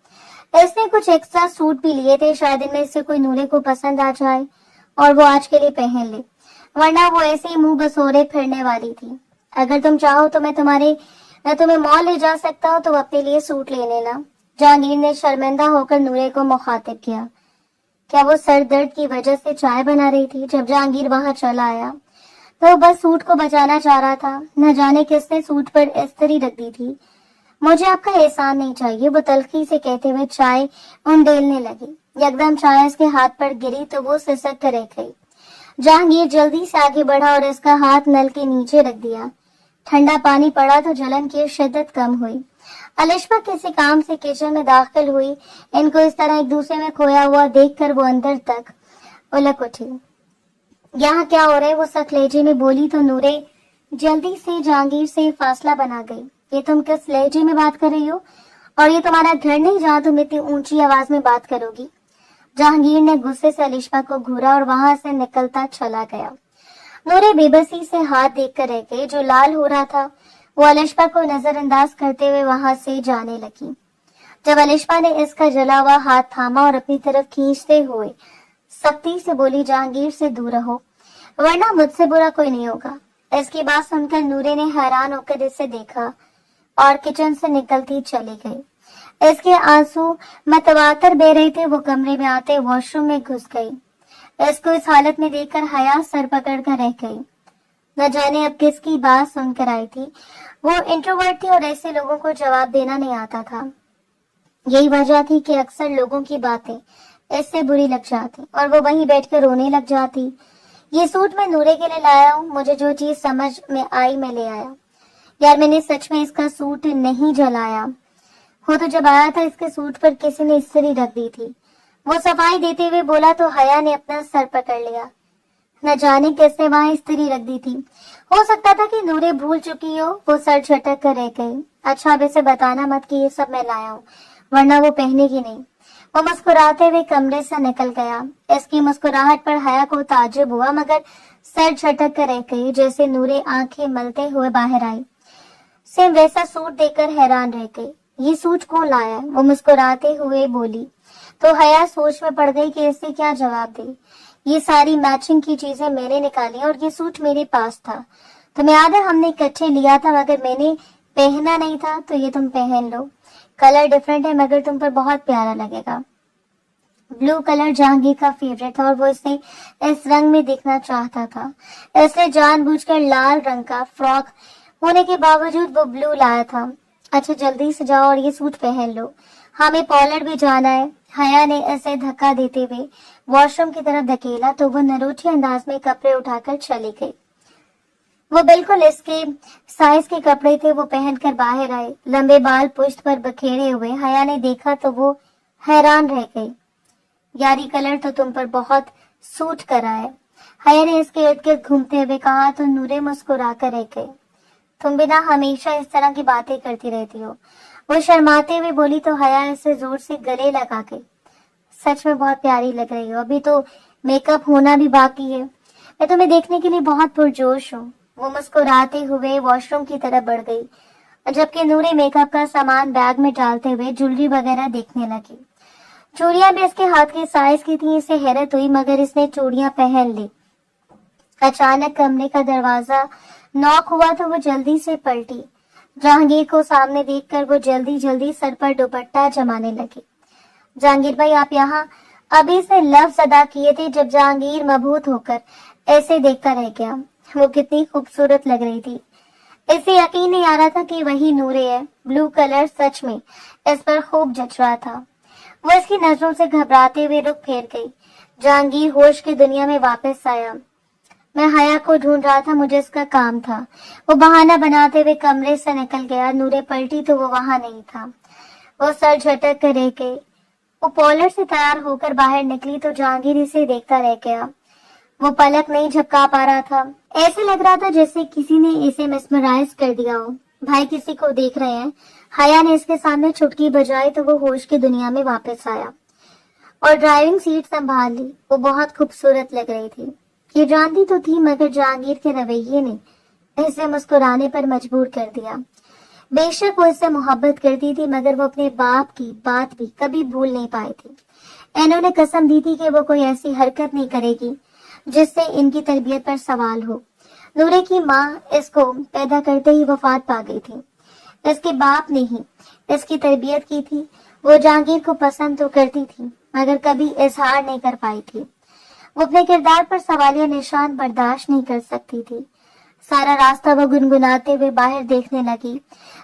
इसने कुछ एक्स्ट्रा सूट भी लिए थे, शायद इनमें से कोई नूरे को पसंद आ जाए और वो आज के लिए पहन ले, वरना वो ऐसे ही मुंह बसोरे फिरने वाली थी। अगर तुम चाहो तो मैं तुम्हें मॉल ले जा सकता हूँ, तो अपने लिए सूट ले लेना। जहांगीर ने शर्मिंदा होकर नूरे को मुखातिब किया। क्या वो सर दर्द की वजह से चाय बना रही थी? जब जहांगीर वहां चला आया तो बस सूट को बचाना चाह रहा था। न जाने किसने सूट पर इस्त्री रख दी थी। मुझे आपका एहसान नहीं चाहिए, वो तलखी से कहते हुए चाय उंडेलने लगी। एकदम चाय उसके हाथ पर गिरी तो वो सिसक कर रह गई। जहांगीर जल्दी से आगे बढ़ा और इसका हाथ नल के नीचे रख दिया। ठंडा पानी पड़ा तो जलन की शिद्दत कम हुई। अलिशबा किसी काम से किचन में दाखिल हुई। इनको इस तरह एक दूसरे में खोया हुआ देखकर वो अंदर तक उलक उठी। यहाँ क्या हो रहा है? वो सख्त लहजे में बोली तो नूरे जल्दी से जहांगीर से फासला बना गई। ये तुम किस लहजे में बात कर रही हो? और ये तुम्हारा घर नहीं जहाँ तुम इतनी ऊंची आवाज में बात करोगी। जहांगीर ने गुस्से से अलिशबा को घूरा और वहां से निकलता चला गया। नूरे बेबसी से हाथ देखकर रह गई। जो लाल हो रहा था वो अलिशबा को नजरअंदाज करते हुए वहां से जाने लगी। जब अलिशबा ने इसका जला हुआ हाथ थामा और अपनी तरफ खींचते हुए सख्ती से बोली, जहांगीर से दूर रहो वरना मुझसे बुरा कोई नहीं होगा। इसकी बात सुनकर नूरे ने हैरान होकर इसे देखा और किचन से निकलती चली गई। इसके आंसू मतवातर बह रहे थे। वो कमरे में आते वॉशरूम में घुस गई। इसको इस हालत में देखकर हया सर पकड़ कर रह गई। न जाने अब किसकी बात सुनकर आई थी। वो इंट्रोवर्ट थी और ऐसे लोगों को जवाब देना नहीं आता था। यही वजह थी कि अक्सर लोगों की बातें इससे बुरी लग जाती और वो वहीं बैठकर रोने लग जाती। ये सूट मैं नूरे के लिए लाया हूँ, मुझे जो चीज समझ में आई मैं ले आया। यार मैंने सच में इसका सूट नहीं जलाया। वो तो जब आया था इसके सूट पर किसी ने इस्त्री रख दी थी। वो सफाई देते हुए बोला तो हया ने अपना सर पकड़ लिया। न जाने किसने वहां इस्त्री रख दी थी। हो सकता था कि नूरे भूल चुकी हो। वो सर झटक कर रह गई। अच्छा अब इसे बताना मत कि ये सब मैं लाया हूँ, वरना वो पहनेगी नहीं। वो मुस्कुराते हुए कमरे से निकल गया। इसकी मुस्कुराहट पर हया को ताज्जुब हुआ मगर सर झटक कर रह गई। जैसे नूरे आंखें मलते हुए बाहर आई, सेम वैसा सूट देखकर हैरान रह गई। ये सूट कौन लाया? वो मुस्कुराते हुए बोली। तो हया सोच में पड़ गई कि इसे क्या जवाब दे। ये सारी मैचिंग की चीजें मैंने निकाली और ये सूट मेरे पास था। तुम्हें याद है हमने इकट्ठे लिया था मगर मैंने पहना नहीं था, तो ये तुम पहन लो। कलर डिफरेंट है मगर तुम पर बहुत प्यारा लगेगा। ब्लू कलर जहांगीर का फेवरेट था और वो इसे इस रंग में दिखना चाहता था, इसलिए जानबूझकर लाल रंग का फ्रॉक होने के बावजूद वो ब्लू लाया था। अच्छा जल्दी से जाओ और ये सूट पहन लो, हमें पार्लर भी जाना है। हया ने इसे धक्का देते हुए वॉशरूम की तरफ धकेला तो वो नरोटी अंदाज में कपड़े उठाकर चली गई। वो बिल्कुल इसके साइज के कपड़े थे। वो पहनकर बाहर आए, लंबे बाल पुश्त पर बखेरे हुए। हया ने देखा तो वो हैरान रह गई। यारी कलर तो तुम पर बहुत सूट कर रहा है। हया ने इसके इर्द गिर्द घूमते हुए कहा तो नूरे मुस्कुरा कर रह गई। तुम बिना हमेशा इस तरह की बातें करती रहती हो। वो शर्माते हुए बोली तो हया इसे जोर से गले लगा गई। सच में बहुत प्यारी लग रही हो, अभी तो मेकअप होना भी बाकी है। मैं तुम्हें देखने के लिए बहुत पुरजोश हूँ। वो मुस्कुराते हुए वॉशरूम की तरफ बढ़ गई जबकि नूरे मेकअप का सामान बैग में डालते हुए ज्वेलरी वगैरह देखने लगी। चूड़ियां भी इसके हाथ के साइज की थी। इसे हैरत हुई मगर इसने चूड़ियां पहन ली। अचानक कमरे का दरवाजा नॉक हुआ तो वो जल्दी से पलटी। जहांगीर को सामने देखकर वो जल्दी जल्दी सर पर दुपट्टा जमाने लगी। जहांगीर भाई आप यहाँ? अभी से लफ्ज अदा किए थे जब जहांगीर मबहूत होकर ऐसे देखता रह गया। वो कितनी खूबसूरत लग रही थी। इसे यकीन नहीं आ रहा था कि वही नूरे है। ब्लू कलर सच में इस पर खूब जच रहा था। वो इसकी नजरों से घबराते हुए रुख फेर गई। जहांगीर होश की दुनिया में वापस आया। मैं हया को ढूंढ रहा था, मुझे इसका काम था। वो बहाना बनाते हुए कमरे से निकल गया। नूरे पलटी तो वो वहां नहीं था। वो सर झटक कर रह गई। वो पार्लर से तैयार होकर बाहर निकली तो जहांगीर इसे देखता रह गया। वो पलक नहीं झपका पा रहा था। ऐसे लग रहा था जैसे किसी ने इसे मेस्मराइज कर दिया हो। भाई किसी को देख रहे हैं। हया ने इसके सामने चुटकी बजाई तो वो होश की दुनिया में वापस आया और ड्राइविंग सीट संभाल ली। वो बहुत खूबसूरत लग रही थी। ये जानती तो थी मगर जहांगीर के रवैये ने इसे मुस्कुराने पर मजबूर कर दिया। बेशक वो इससे मोहब्बत करती थी मगर वो अपने बाप की बात भी कभी भूल नहीं पाई थी। इन्होंने कसम दी थी कि वो कोई ऐसी हरकत नहीं करेगी जिससे इनकी तरबियत पर सवाल हो। नूरे की माँ इसको पैदा करते ही वफात पा गई थी। इसके बाप ने ही इसकी तरबियत की थी। वो जहांगीर को पसंद तो करती थी मगर कभी इजहार नहीं कर पाई थी। वो अपने किरदार पर सवालिया निशान बर्दाश्त नहीं कर सकती थी। सारा रास्ता वो गुनगुनाते हुए बाहर देखने लगी।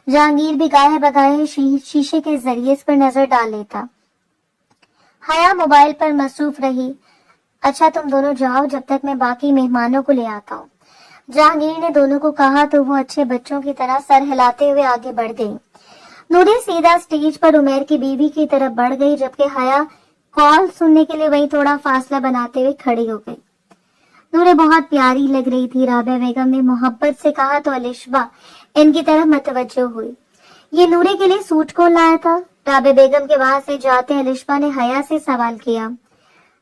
जहांगीर भी गाहे बगाहे शीशे के जरिए इस पर नजर डाल लेता। हया मोबाइल पर मसरूफ रही। अच्छा तुम दोनों जाओ जब तक मैं बाकी मेहमानों को ले आता हूँ। जहांगीर ने दोनों को कहा तो वो अच्छे बच्चों की तरह सर हिलाते हुए आगे बढ़ गई। नूरे सीधा स्टेज पर उमेर की बीवी की तरफ बढ़ गई जबकि हया कॉल सुनने के लिए वही थोड़ा फासला बनाते हुए खड़ी हो गई। नूरे बहुत प्यारी लग रही थी। राबिया बेगम ने मोहब्बत से कहा तो अलिशबा इनकी तरफ मतवज्जो हुई। ये नूरे के लिए सूट कौन लाया था? राबिया बेगम के वहां से जाते अलिशबा ने हया से सवाल किया।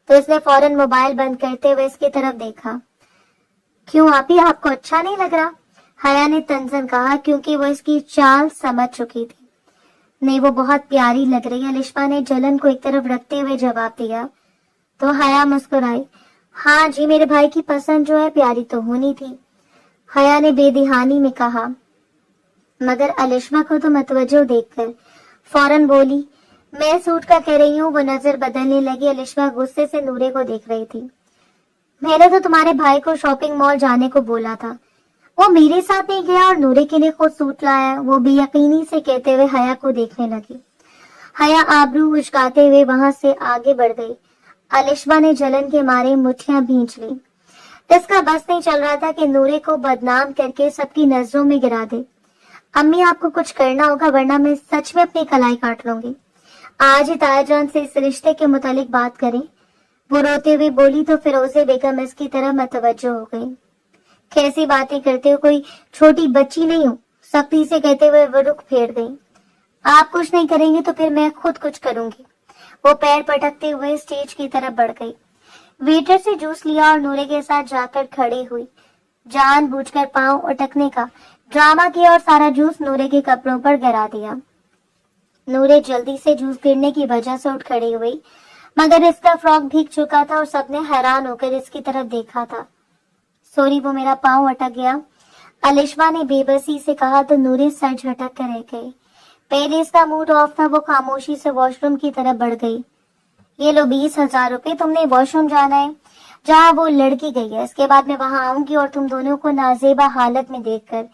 तो इसने फौरन मोबाइल बंद करते हुए इसकी तरफ देखा। क्यों आपी, आपको अच्छा नहीं लग रहा? हया ने तंजन कहा, क्योंकि वो इसकी चाल समझ चुकी थी। नहीं, वो बहुत प्यारी लग रही है, अलिशबा ने जलन को एक तरफ रखते हुए जवाब दिया। तो हया मुस्कुराई। हाँ जी, मेरे भाई की पसंद जो है प्यारी तो होनी थी, हया ने बेदिहानी में कहा। मगर अलिशबा को तो मतवज्जो देखकर फौरन बोली, मैं सूट का कह रही हूँ। वो नजर बदलने लगी। अलिशबा गुस्से से नूरे को देख रही थी। मैंने तो तुम्हारे भाई को शॉपिंग मॉल जाने को बोला था, वो मेरे साथ नहीं गया और नूरे के लिए खुद सूट लाया, वो बेयकीनी से कहते हुए हया को देखने लगी। हया आबरू उचकाते हुए वहां से आगे बढ़ गई। अलिशबा ने जलन के मारे मुट्ठियां भींच ली। इसका बस नहीं चल रहा था कि नूरे को बदनाम करके सबकी नजरों में गिरा दे। अम्मी, आपको कुछ करना होगा, वरना मैं सच में अपनी कलाई काट लूंगी। आज ही तायाजान से इस रिश्ते के मुतालिक बात करें। वो रोते हुए बोली तो फिरोजे बेगम इसकी तरफ मतवज्जो हो गई। कैसी बातें करते हो, कोई छोटी बच्ची नहीं हूँ, सख्ती से कहते हुए वो रुख फेर गई। आप कुछ नहीं करेंगे तो फिर मैं खुद कुछ करूंगी। वो पैर पटकते हुए स्टेज की तरफ बढ़ गई। वेटर से जूस लिया और नूरे के साथ जाकर खड़ी हुई। जानबूझकर पांव उटकने का ड्रामा किया और सारा जूस नूरे के कपड़ों पर गिरा दिया। नूरे जल्दी से जूस गिरने की वजह से उठ खड़ी हुई, मगर इसका फ्रॉक भीग चुका था और सबने हैरान होकर इसकी तरफ देखा था। सॉरी, वो मेरा पांव अटक गया, अलिशबा ने बेबसी से कहा तो नूरे सर झटक कर रह गई। पहले इसका मूड ऑफ था, वो खामोशी से वॉशरूम की तरफ बढ़ गई। ये लो 20,000 रुपए, तुमने वॉशरूम जाना है जहाँ वो लड़की गई है। इसके बाद मैं वहां आऊंगी और तुम दोनों को नाजेबा हालत में देखकर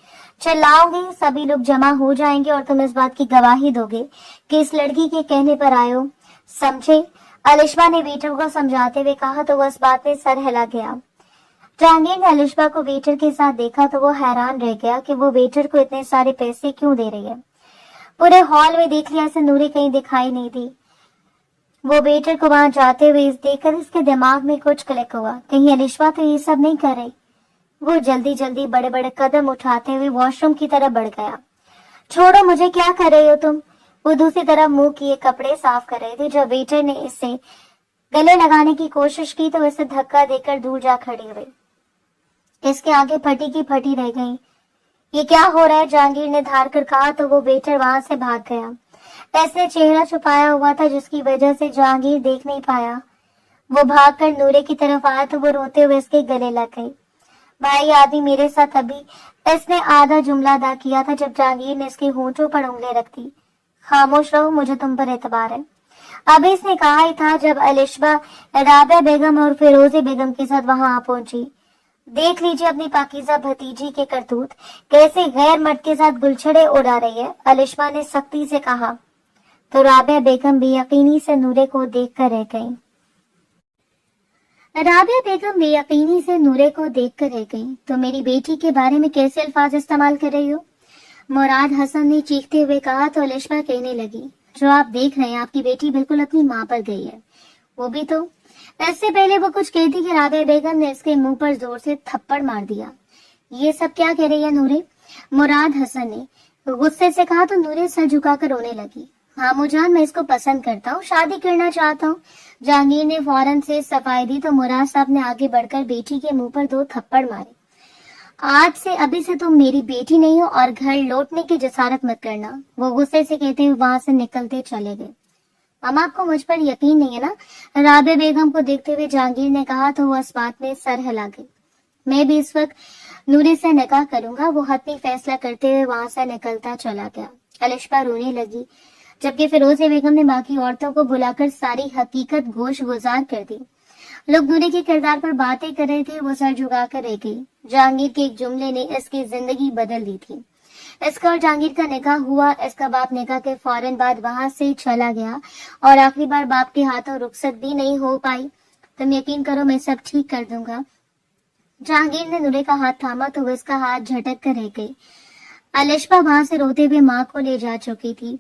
चिल्लाऊंगी। सभी लोग जमा हो जाएंगे और तुम इस बात की गवाही दोगे कि इस लड़की के कहने पर आए हो, समझे? अलिशबा ने वेटर को समझाते हुए कहा तो वो इस बात में सर हिला गया। जहांगीर ने अलिशबा को वेटर के साथ देखा तो वो हैरान रह गया कि वो वेटर को इतने सारे पैसे क्यों दे रही है। पूरे हॉल में देख लिया, ऐसे नूरे कहीं दिखाई नहीं दी। वो वेटर को वहां जाते हुए देखकर इसके दिमाग में कुछ क्लिक हुआ, कहीं अलिशबा तो ये सब नहीं कर रही। वो जल्दी जल्दी बड़े बड़े कदम उठाते हुए वॉशरूम की तरफ बढ़ गया। छोड़ो मुझे, क्या कर रही हो तुम? वो दूसरी तरफ मुंह किए कपड़े साफ कर रहे थे जब वेटर ने इसे गले लगाने की कोशिश की तो इसे धक्का देकर दूर जा खड़ी हुई। इसके आगे फटी की फटी रह गई। ये क्या हो रहा है? जहांगीर ने धार कर कहा तो वो वेटर वहां से भाग गया। ऐसे चेहरा छुपाया हुआ था जिसकी वजह से जहांगीर देख नहीं पाया। वो भागकर नूरे की तरफ आया तो वो रोते हुए इसके गले लग गई। भाई आदमी मेरे साथ अभी, इसने आधा जुमला अदा किया था जब जहांगीर ने इसके होंठों पर उंगली रख दी। खामोश रहो, मुझे तुम पर एतबार है। अभी इसने कहा ही था जब अलिशबा राबिया बेगम और फिरोजे बेगम के साथ वहां आ पहुंची। देख लीजिए अपनी पाकीज़ा भतीजी के करतूत, कैसे गैर मर्द के साथ गुलछड़े उड़ा रही है, अलिशबा ने सख्ती से कहा। तो राबिया बेगम बेयकीनी से नूरे को देख कर रह गई। राबिया बेगम बेयकीनी से नूरे को देख कर रह गई। तो मेरी बेटी के बारे में कैसे अल्फाज इस्तेमाल कर रही हो? मुराद हसन ने चीखते हुए कहा तो अलिशबा कहने लगी, जो आप देख रहे हैं आपकी बेटी बिल्कुल अपनी माँ पर गई है। वो भी तो। इससे पहले वो कुछ कहती कि राबिया बेगम ने इसके मुंह पर जोर से थप्पड़ मार दिया। ये सब क्या कह रही है नूरे? मुराद हसन ने गुस्से से कहा तो नूरे सर झुकाकर रोने लगी। हाँ मुजान, मैं इसको पसंद करता हूँ, शादी करना चाहता हूँ। जहांगीर ने फौरन से सफाई दी तो मुराद साहब ने आगे बढ़कर बेटी के मुंह पर 2 थप्पड़ मारे। आज से अभी से तुम मेरी बेटी नहीं हो और घर लौटने की जसारत मत करना, वो गुस्से से कहते हुए वहां से निकलते चले गए। अम्मा आपको मुझ पर यकीन नहीं है ना? राबिया बेगम को देखते हुए जहांगीर ने कहा तो वो इस बात में सर हिला गई। मैं भी इस वक्त नूरे से निकाह करूंगा, वो हतमी फैसला करते हुए वहां से निकलता चला गया। अलिशबा रोने लगी जबकि फिरोजे बेगम ने बाकी औरतों को बुलाकर सारी हकीकत गोश गुजार कर दी। लोग नूरे के किरदार पर बातें कर रहे थे, वो सर झुकाकर रह गई। जहांगीर के एक जुमले ने इसकी जिंदगी बदल दी थी। इसका और जहांगीर का निकाह हुआ। इसका बाप निकाह के फौरन बाद वहां से चला गया और आखिरी बार बाप के हाथों रुखसत भी नहीं हो पाई। तुम यकीन करो मैं सब ठीक कर दूंगा। जहांगीर ने नूरे का हाथ थामा तो वो इसका हाथ झटक कर रह गई। अलिशबा वहां से रोते हुए माँ को ले जा चुकी थी।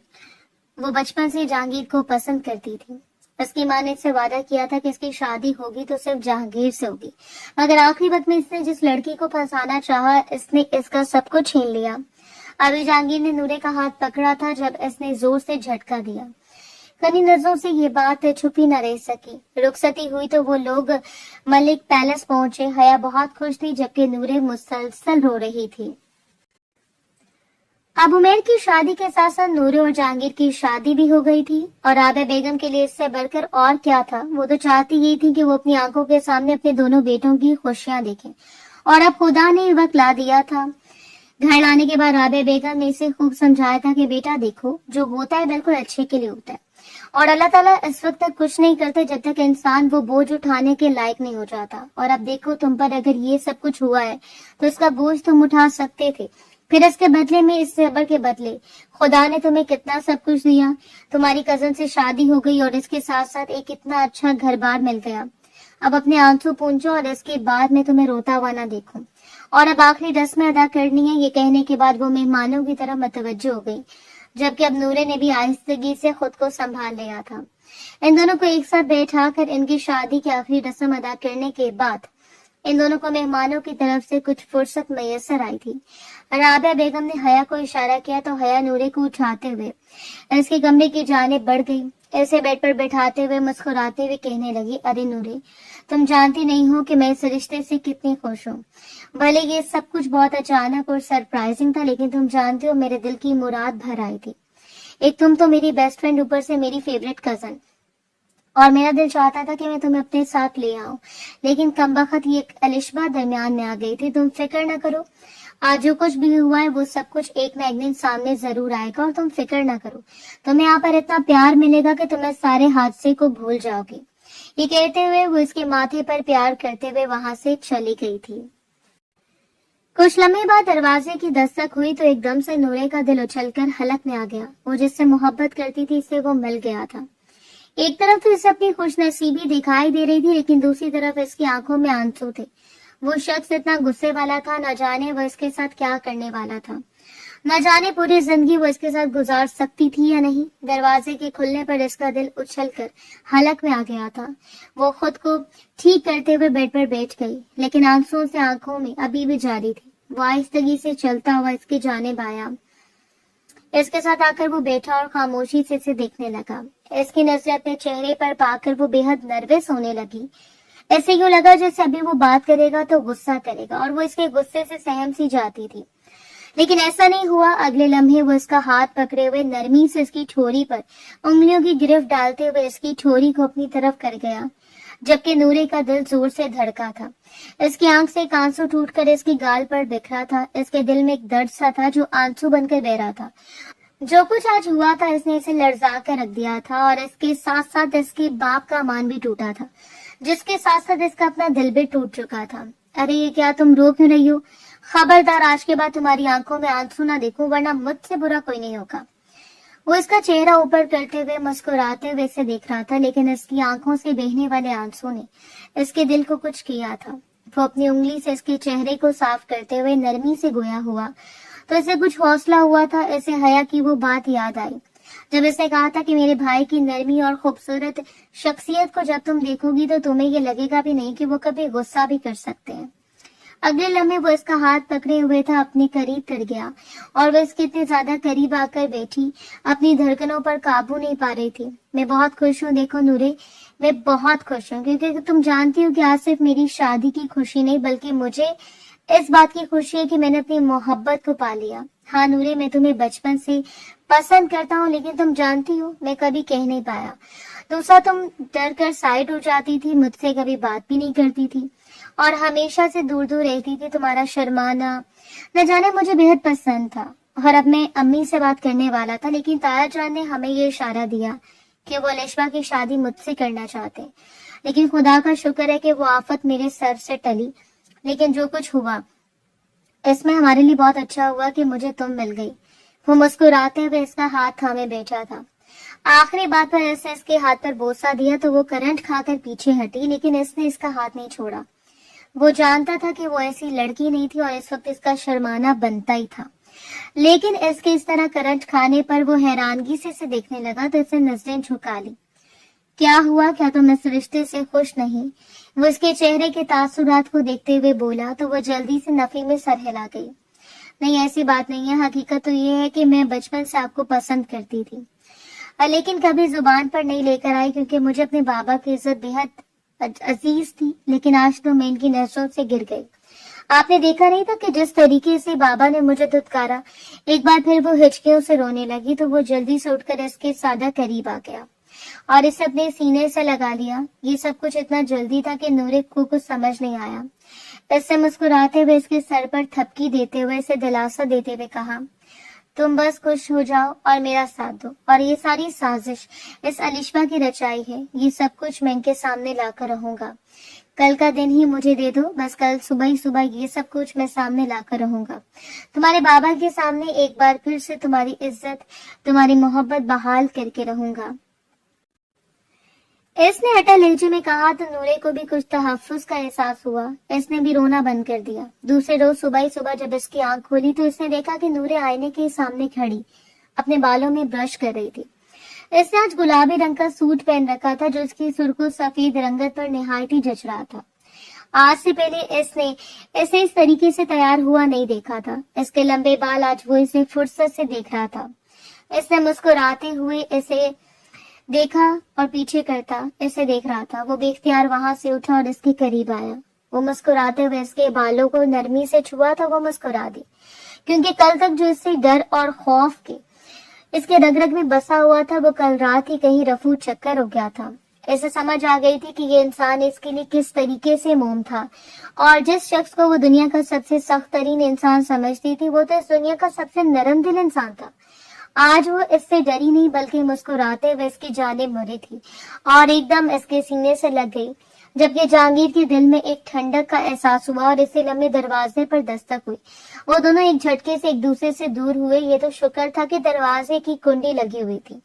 वो बचपन से जहांगीर को पसंद करती थी। इसकी माँ ने इससे वादा किया था कि इसकी शादी होगी तो सिर्फ जहांगीर से होगी, मगर आखिरी वक्त में इसने जिस लड़की को फंसाना चाहा इसने इसका सब कुछ छीन लिया। अभी जहांगीर ने नूरे का हाथ पकड़ा था जब इसने जोर से झटका दिया। कनी नजरों से ये बात छुपी न रह सकी। रुखसती हुई तो वो लोग मलिक पैलेस पहुंचे। हया बहुत खुश थी जबकि नूरे मुसलसल रो रही थी। अब उमेर की शादी के साथ साथ नूरे और जहांगीर की शादी भी हो गई थी और राबिया बेगम के लिए इससे बढ़कर और क्या था। वो तो चाहती ही थी कि वो अपनी आंखों के सामने अपने दोनों बेटों की खुशियां देखें और अब खुदा ने वक्त ला दिया था। घर लाने के बाद राबिया बेगम ने इसे खूब समझाया था कि बेटा देखो, जो होता है बिल्कुल अच्छे के लिए होता है और अल्लाह ताला इस वक्त तक कुछ नहीं करते जब तक इंसान वो बोझ उठाने के लायक नहीं हो जाता। और अब देखो तुम पर अगर ये सब कुछ हुआ है तो इसका बोझ तुम उठा सकते थे, फिर इसके बदले में, इस सब्र के बदले खुदा ने तुम्हें कितना सब कुछ दिया। तुम्हारी कजन से शादी हो गई और इसके साथ साथ एक इतना अच्छा घर बार मिल गया। अब अपने आंसू पूंछो और इसके बाद मैं तुम्हें रोता हुआ ना देखूं। और अब आखिरी रस्म अदा करनी है। ये कहने के बाद वो मेहमानों की तरफ मतवज्जो हो गई, जबकि अब नूरे ने भी आहिस्तगी से खुद को संभाल लिया था। इन दोनों को एक साथ बैठाकर इनकी शादी की आखिरी रस्म अदा करने के बाद इन दोनों को मेहमानों की तरफ से कुछ फुर्सत मैसर आई थी। राबिया बेगम ने हया को इशारा किया तो हया नूरे को उठाते हुए इसके कमरे की जानिब बढ़ गई। ऐसे बेड पर बैठाते हुए मुस्कुराते हुए कहने लगी, अरे नूरे, तुम जानती नहीं हो कि मैं इस रिश्ते से कितनी खुश हूँ। भले ये सब कुछ बहुत अचानक और सरप्राइजिंग था, लेकिन तुम जानती हो मेरे दिल की मुराद भर आई थी। एक तुम तो मेरी बेस्ट फ्रेंड, ऊपर से मेरी फेवरेट कजन, और मेरा दिल चाहता था कि मैं तुम्हें अपने साथ ले आऊं, लेकिन कमबख्त ये अलिशबा दरमियान में आ गई थी। तुम फिक्र न करो, आज जो कुछ भी हुआ है वो सब कुछ एक ना एक दिन सामने जरूर आएगा और तुम फिक्र न करो। तुम्हें यहाँ पर इतना प्यार मिलेगा कि तुम इस सारे हादसे को भूल जाओगे। ये कहते हुए वो इसके माथे पर प्यार करते हुए वहां से चली गई थी। कुछ लम्हे बाद दरवाजे की दस्तक हुई तो एकदम से नूरे का दिल उछलकर हलक में आ गया। वो जिससे मोहब्बत करती थी इससे वो मिल गया था। एक तरफ तो इसे अपनी खुशनसीबी दिखाई दे रही थी, लेकिन दूसरी तरफ इसकी आंखों में आंसू थे। वो शख्स इतना गुस्से वाला था, न जाने वो इसके साथ क्या करने वाला था, न जाने पूरी जिंदगी वो इसके साथ गुजार सकती थी या नहीं। दरवाजे के खुलने पर इसका दिल उछलकर हलक में आ गया था। वो खुद को ठीक करते हुए बेड पर बैठ गई, लेकिन आंसुओं से आंखों में अभी भी जारी थी। वो आहिस्तगी से चलता हुआ इसकी जानिब आया। इसके साथ आकर वो बैठा और खामोशी से इसे देखने लगा। इसकी नजरें अपने चेहरे पर पाकर वो बेहद नर्वस होने लगी। ऐसे यूं लगा जैसे अभी वो बात करेगा तो गुस्सा करेगा, और वो इसके गुस्से से सहम सी जाती थी, लेकिन ऐसा नहीं हुआ। अगले लम्हे वो इसका हाथ पकड़े हुए नरमी से इसकी ठोरी पर उंगलियों की गिरफ्त डालते हुए इसकी ठोरी को अपनी तरफ कर गया, जबकि नूरे का दिल जोर से धड़का था। इसकी आंख से एक आंसू टूटकर इसकी गाल पर बिखरा था। इसके दिल में एक दर्द सा था जो आंसू बनकर बह रहा था। जो कुछ आज हुआ था इसने इसे लर्जा कर रख दिया था, और इसके साथ साथ इसके बाप का मान भी टूटा था, जिसके साथ साथ इसका अपना दिल भी टूट चुका था। अरे ये क्या, तुम रो क्यों रही हो? खबरदार आज के बाद तुम्हारी आंखों में आंसू ना देखूं, वरना मुझसे बुरा कोई नहीं होगा। वो इसका चेहरा ऊपर करते हुए मुस्कुराते हुए इसे देख रहा था, लेकिन इसकी आंखों से बहने वाले आंसू ने इसके दिल को कुछ किया था। वो अपनी उंगली से इसके चेहरे को साफ करते हुए नरमी से गोया हुआ तो इसे कुछ हौसला हुआ था। इसे हया की वो बात याद आई जब इसने कहा था कि मेरे भाई की नरमी और खूबसूरत शख्सियत को जब तुम देखोगी तो तुम्हें ये लगेगा भी नहीं कि वो कभी गुस्सा भी कर सकते हैं। अगले लम्हे वो इसका हाथ पकड़े हुए था, अपने करीब कर गया, और वो इसके इतने ज्यादा करीब आकर बैठी, अपनी धड़कनों पर काबू नहीं पा रही थी। मैं बहुत खुश हूँ, देखो नूरे, मैं बहुत खुश हूँ, क्योंकि तुम जानती हो कि आज सिर्फ मेरी शादी की खुशी नहीं, बल्कि मुझे इस बात की खुशी है कि मैंने अपनी मोहब्बत को पा लिया। हाँ नूरे, मैं तुम्हें बचपन से पसंद करता हूँ, लेकिन तुम जानती हो मैं कभी कह नहीं पाया। दूसरा, तुम डर कर साइड हो जाती थी, मुझसे कभी बात भी नहीं करती थी और हमेशा से दूर दूर रहती थी। तुम्हारा शर्माना न जाने मुझे बेहद पसंद था, और अब मैं अम्मी से बात करने वाला था, लेकिन ताया जान ने हमें ये इशारा दिया कि वो अलिशबा की शादी मुझसे करना चाहते। लेकिन खुदा का शुक्र है कि वो आफत मेरे सर से टली। लेकिन जो कुछ हुआ इसमें हमारे लिए बहुत अच्छा हुआ कि मुझे तुम मिल गई। वो मुस्कुराते हुए इसका हाथ थामे बैठा था। आखिरी बात पर ऐसे इसके हाथ पर बोसा दिया तो वो करंट खाकर पीछे हटी, लेकिन इसने इसका हाथ नहीं छोड़ा। वो जानता था कि वो ऐसी लड़की नहीं थी और इस वक्त इसका शर्माना बनता ही था, लेकिन इसके इस तरह करंट खाने पर वो हैरानगी से इसे देखने लगा तो इसने नजरें झुका ली। क्या हुआ, क्या तुम इस रिश्ते से खुश नहीं? वो इसके चेहरे के तासुरात को देखते हुए बोला तो वो जल्दी से नफी में सर हिला गई। नहीं, ऐसी बात नहीं है, हकीकत तो ये है कि मैं बचपन से आपको पसंद करती थी। लेकिन कभी जुबान पर नहीं लेकर आई क्योंकि मुझे अपने बाबा की इज्जत बेहद अजीज थी, लेकिन आज तो मैं इनकी नजरों से गिर गई। आपने देखा नहीं था कि जिस तरीके से बाबा ने मुझे धुतकारा, एक बार फिर वो हिचकियों से रोने लगी तो वो जल्दी से उठकर इसके सादा करीब आ गया और इसे अपने सीने से लगा लिया। ये सब कुछ इतना जल्दी था कि नूरे को कुछ समझ नहीं आया। इससे मुस्कुराते हुए इसके सर पर थपकी देते हुए इसे दिलासा देते हुए कहा, तुम बस खुश हो जाओ और मेरा साथ दो, और ये सारी साजिश इस अलिशबा की रचाई है। ये सब कुछ मैं इनके सामने लाकर रहूंगा। कल का दिन ही मुझे दे दो, बस कल सुबह ही सुबह ये सब कुछ मैं सामने लाकर रहूंगा। तुम्हारे बाबा के सामने एक बार फिर से तुम्हारी इज्जत, तुम्हारी मोहब्बत बहाल करके रहूंगा। इसने अटल लहजे में कहा तो नूरे को भी कुछ तहफ्फुज का एहसास हुआ। इसने भी रोना बंद कर दिया। दूसरे रोज सुबह ही सुबह जब इसकी आंख खोली तो इसने देखा कि नूरे आईने के सामने खड़ी अपने बालों में ब्रश कर रही थी। इसने आज गुलाबी रंग का सूट पहन रखा था जो इसकी सुर्ख सफेद रंगत पर निहायत ही जच रहा था। आज से पहले इसने इसे इस तरीके से तैयार हुआ नहीं देखा था। इसके लंबे बाल आज वो इसे फुर्सत से देख रहा था। इसने मुस्कुराते हुए इसे देखा और पीछे करता इसे देख रहा था। वो बेख्तियार वहां से उठा और इसके करीब आया। वो मुस्कुराते हुए इसके बालों को नरमी से छुआ तो वो मुस्कुरा दी, क्योंकि कल तक जो इससे डर और खौफ के इसके रग रग में बसा हुआ था वो कल रात ही कहीं रफू चक्कर हो गया था। इसे समझ आ गई थी कि ये इंसान इसके लिए किस तरीके से मोम था, और जिस शख्स को वो दुनिया का सबसे सख्त तरीन इंसान समझती थी वो तो इस दुनिया का सबसे नरम दिल इंसान था। आज वो इससे डरी नहीं बल्कि मुस्कुराते हुए इसकी जानिब मुड़ी थी और एकदम इसके सीने से लग गई, जबकि जहांगीर के दिल में एक ठंडक का एहसास हुआ और इसे लंबे दरवाजे पर दस्तक हुई। वो दोनों एक झटके से एक दूसरे से दूर हुए। ये तो शुक्र था कि दरवाजे की कुंडी लगी हुई थी।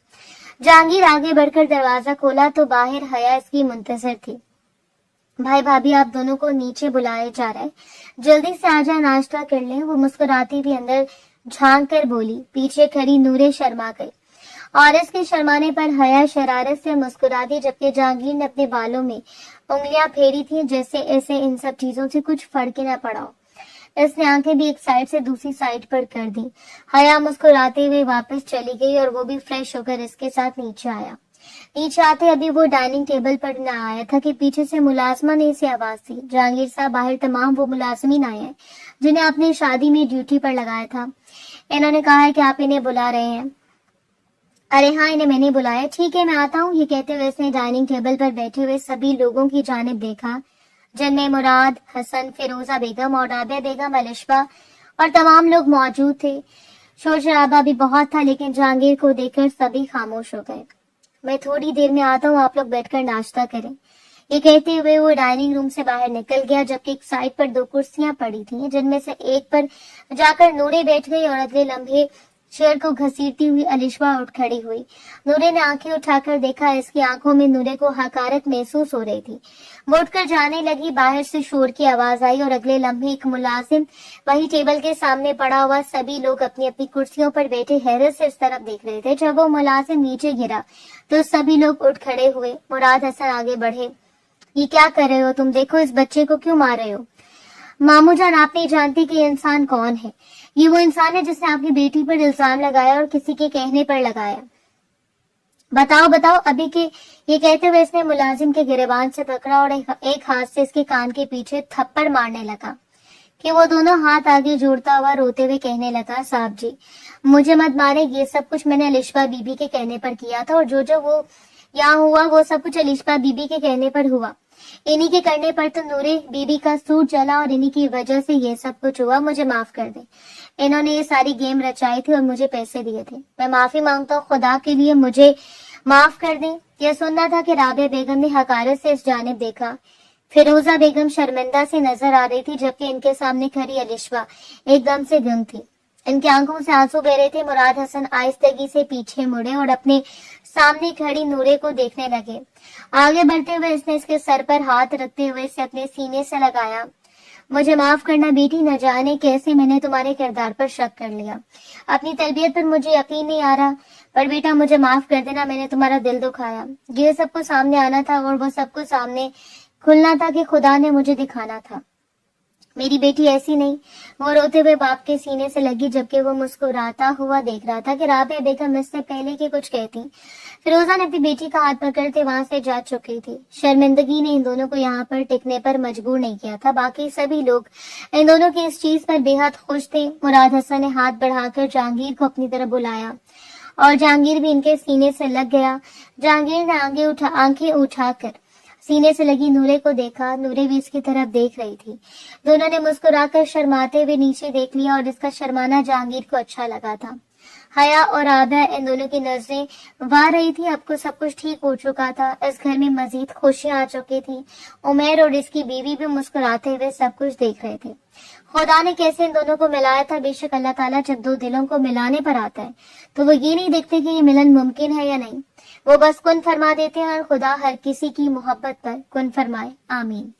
जहांगीर आगे बढ़कर दरवाजा खोला तो बाहर हया इसकी मुंतजर थी। भाई भाभी आप दोनों को नीचे बुलाया जा रहा है, जल्दी से आ जाए, नाश्ता कर लें। वो मुस्कुराती भी अंदर झांक कर बोली। पीछे खड़ी नूरे शर्मा गई और इसके शर्माने पर हया शरारत से मुस्कुरा दी, जबकि जहांगीर ने अपने बालों में उंगलियां फेरी थी जैसे ऐसे इन सब चीजों से कुछ फर्क न पड़ा हो। इसने आंखें भी एक साइड से दूसरी साइड पर कर दी। हया मुस्कुराते हुए वापस चली गई और वो भी फ्रेश होकर इसके साथ नीचे आया। नीचे आते अभी वो डाइनिंग टेबल पर न आया था कि पीछे से मुलाजमा ने इसे आवाज दी, जहांगीर साहब बाहर तमाम वो मुलाजमीन आए हैं जिन्हें आपने शादी में ड्यूटी पर लगाया था। इन्होंने कहा है कि आप इन्हें बुला रहे हैं। अरे हाँ, इन्हें मैंने बुलाया। ठीक है, मैं आता हूँ। ये कहते हुए इसने डाइनिंग टेबल पर बैठे हुए सभी लोगों की जानिब देखा, जिनमें मुराद, हसन, फिरोजा बेगम और राबिया बेगम, अलिशबा और तमाम लोग मौजूद थे। शोर शराबा भी बहुत था, लेकिन जहांगीर को देखकर सभी खामोश हो गए। मैं थोड़ी देर में आता हूँ, आप लोग बैठकर नाश्ता करें। ये कहते हुए वो डाइनिंग रूम से बाहर निकल गया, जबकि एक साइड पर दो कुर्सियां पड़ी थीं, जिनमें से एक पर जाकर नूरे बैठ गई और अगले लम्हे चेयर को घसीटती हुई अलिशबा उठ खड़ी हुई। नूरे ने आंखें उठाकर देखा, इसकी आंखों में नूरे को हकारत महसूस हो रही थी। वो उठकर जाने लगी। बाहर से शोर की आवाज आई और अगले लम्हे एक मुलाजिम वही टेबल के सामने पड़ा हुआ सभी लोग अपनी अपनी कुर्सियों पर बैठे हैरत से इस तरफ देख रहे थे। जब वो मुलाजिम नीचे गिरा तो सभी लोग उठ खड़े हुए। मुराद हसन आगे बढ़े। ये क्या कर रहे हो तुम? देखो, इस बच्चे को क्यों मार रहे हो? मामू जान, आप नहीं जानती कि ये इंसान कौन है। ये वो इंसान है जिसने आपकी बेटी पर इल्जाम लगाया और किसी के कहने पर लगाया। बताओ बताओ अभी के। ये कहते हुए इसने मुलाजिम के गिरेबान से पकड़ा और एक हाथ से इसके कान के पीछे थप्पड़ मारने लगा कि वो दोनों हाथ आगे जोड़ता हुआ रोते हुए कहने लगा, साहब जी मुझे मत मारे, ये सब कुछ मैंने अलिशबा बीबी के कहने पर किया था और जो जो वो यहाँ हुआ वो सब कुछ अलिशबा बीबी के कहने पर हुआ। इन्हीं के करने पर तो नूरे बीबी का सूट जला और इन्हीं की वजह से ये सब कुछ हुआ। मुझे माफ कर दे। इन्होंने ये सारी गेम रचाई थी और मुझे पैसे दिए थे। मैं माफी मांगता हूँ, खुदा के लिए मुझे माफ कर दें। यह सुनना था कि राबिया बेगम ने हकारत से इस जानिब देखा। फिरोजा बेगम शर्मिंदा से नजर आ रही थी, जबकि इनके सामने खड़ी अलिशबा एकदम से गुम थी। इनकी आंखों से आंसू बह रहे थे। मुराद हसन आहिस्तगी से पीछे मुड़े और अपने सामने खड़ी नूरे को देखने लगे। आगे बढ़ते हुए इसने इसके सर पर हाथ रखते हुए इसे अपने सीने से लगाया। मुझे माफ करना बेटी, न जाने कैसे मैंने तुम्हारे किरदार पर शक कर लिया। अपनी तरबियत पर मुझे यकीन नहीं आ रहा, पर बेटा मुझे माफ कर देना, मैंने तुम्हारा दिल दुखाया। ये सबको सामने आना था और वो सबको सामने खुलना था कि खुदा ने मुझे दिखाना था। میری بیٹی ایسی نہیں۔ وہ روتے ہوئے باپ کے سینے سے لگی جبکہ وہ مسکراتا ہوا دیکھ رہا تھا کہ رابعہ بیگم اس سے پہلے کہ کچھ کہتی فیروزہ نے اپنی بیٹی کا ہاتھ پکڑتے وہاں سے جا چکی تھی۔ شرمندگی نے ان دونوں کو یہاں پر ٹکنے پر مجبور نہیں کیا تھا۔ باقی سبھی لوگ ان دونوں کی اس چیز پر بے حد خوش تھے۔ مراد حسن نے ہاتھ بڑھا کر جہانگیر کو اپنی طرف بلایا اور جہانگیر بھی ان کے سینے سے لگ گیا۔ جہانگیر نے آنکھیں اٹھا کر سینے سے لگی نورے کو دیکھا۔ نورے بھی اس کی طرف دیکھ رہی تھی۔ دونوں نے مسکرا کر شرماتے ہوئے نیچے دیکھ لیا اور اس کا شرمانا جہانگیر کو اچھا لگا تھا۔ حیا اور رابعہ ان دونوں کی نظریں وار رہی تھی۔ اب کو سب کچھ ٹھیک ہو چکا تھا۔ اس گھر میں مزید خوشیاں آ چکی تھی۔ عمیر اور اس کی بیوی بھی مسکراتے ہوئے سب کچھ دیکھ رہے تھے۔ خدا نے کیسے ان دونوں کو ملایا تھا۔ بے شک اللہ تعالیٰ جب دو دلوں کو ملانے پر آتا ہے تو وہ یہ نہیں دیکھتے کہ یہ ملن ممکن ہے یا نہیں، وہ بس کن فرما دیتے ہیں، اور خدا ہر کسی کی محبت پر کن فرمائے، آمین۔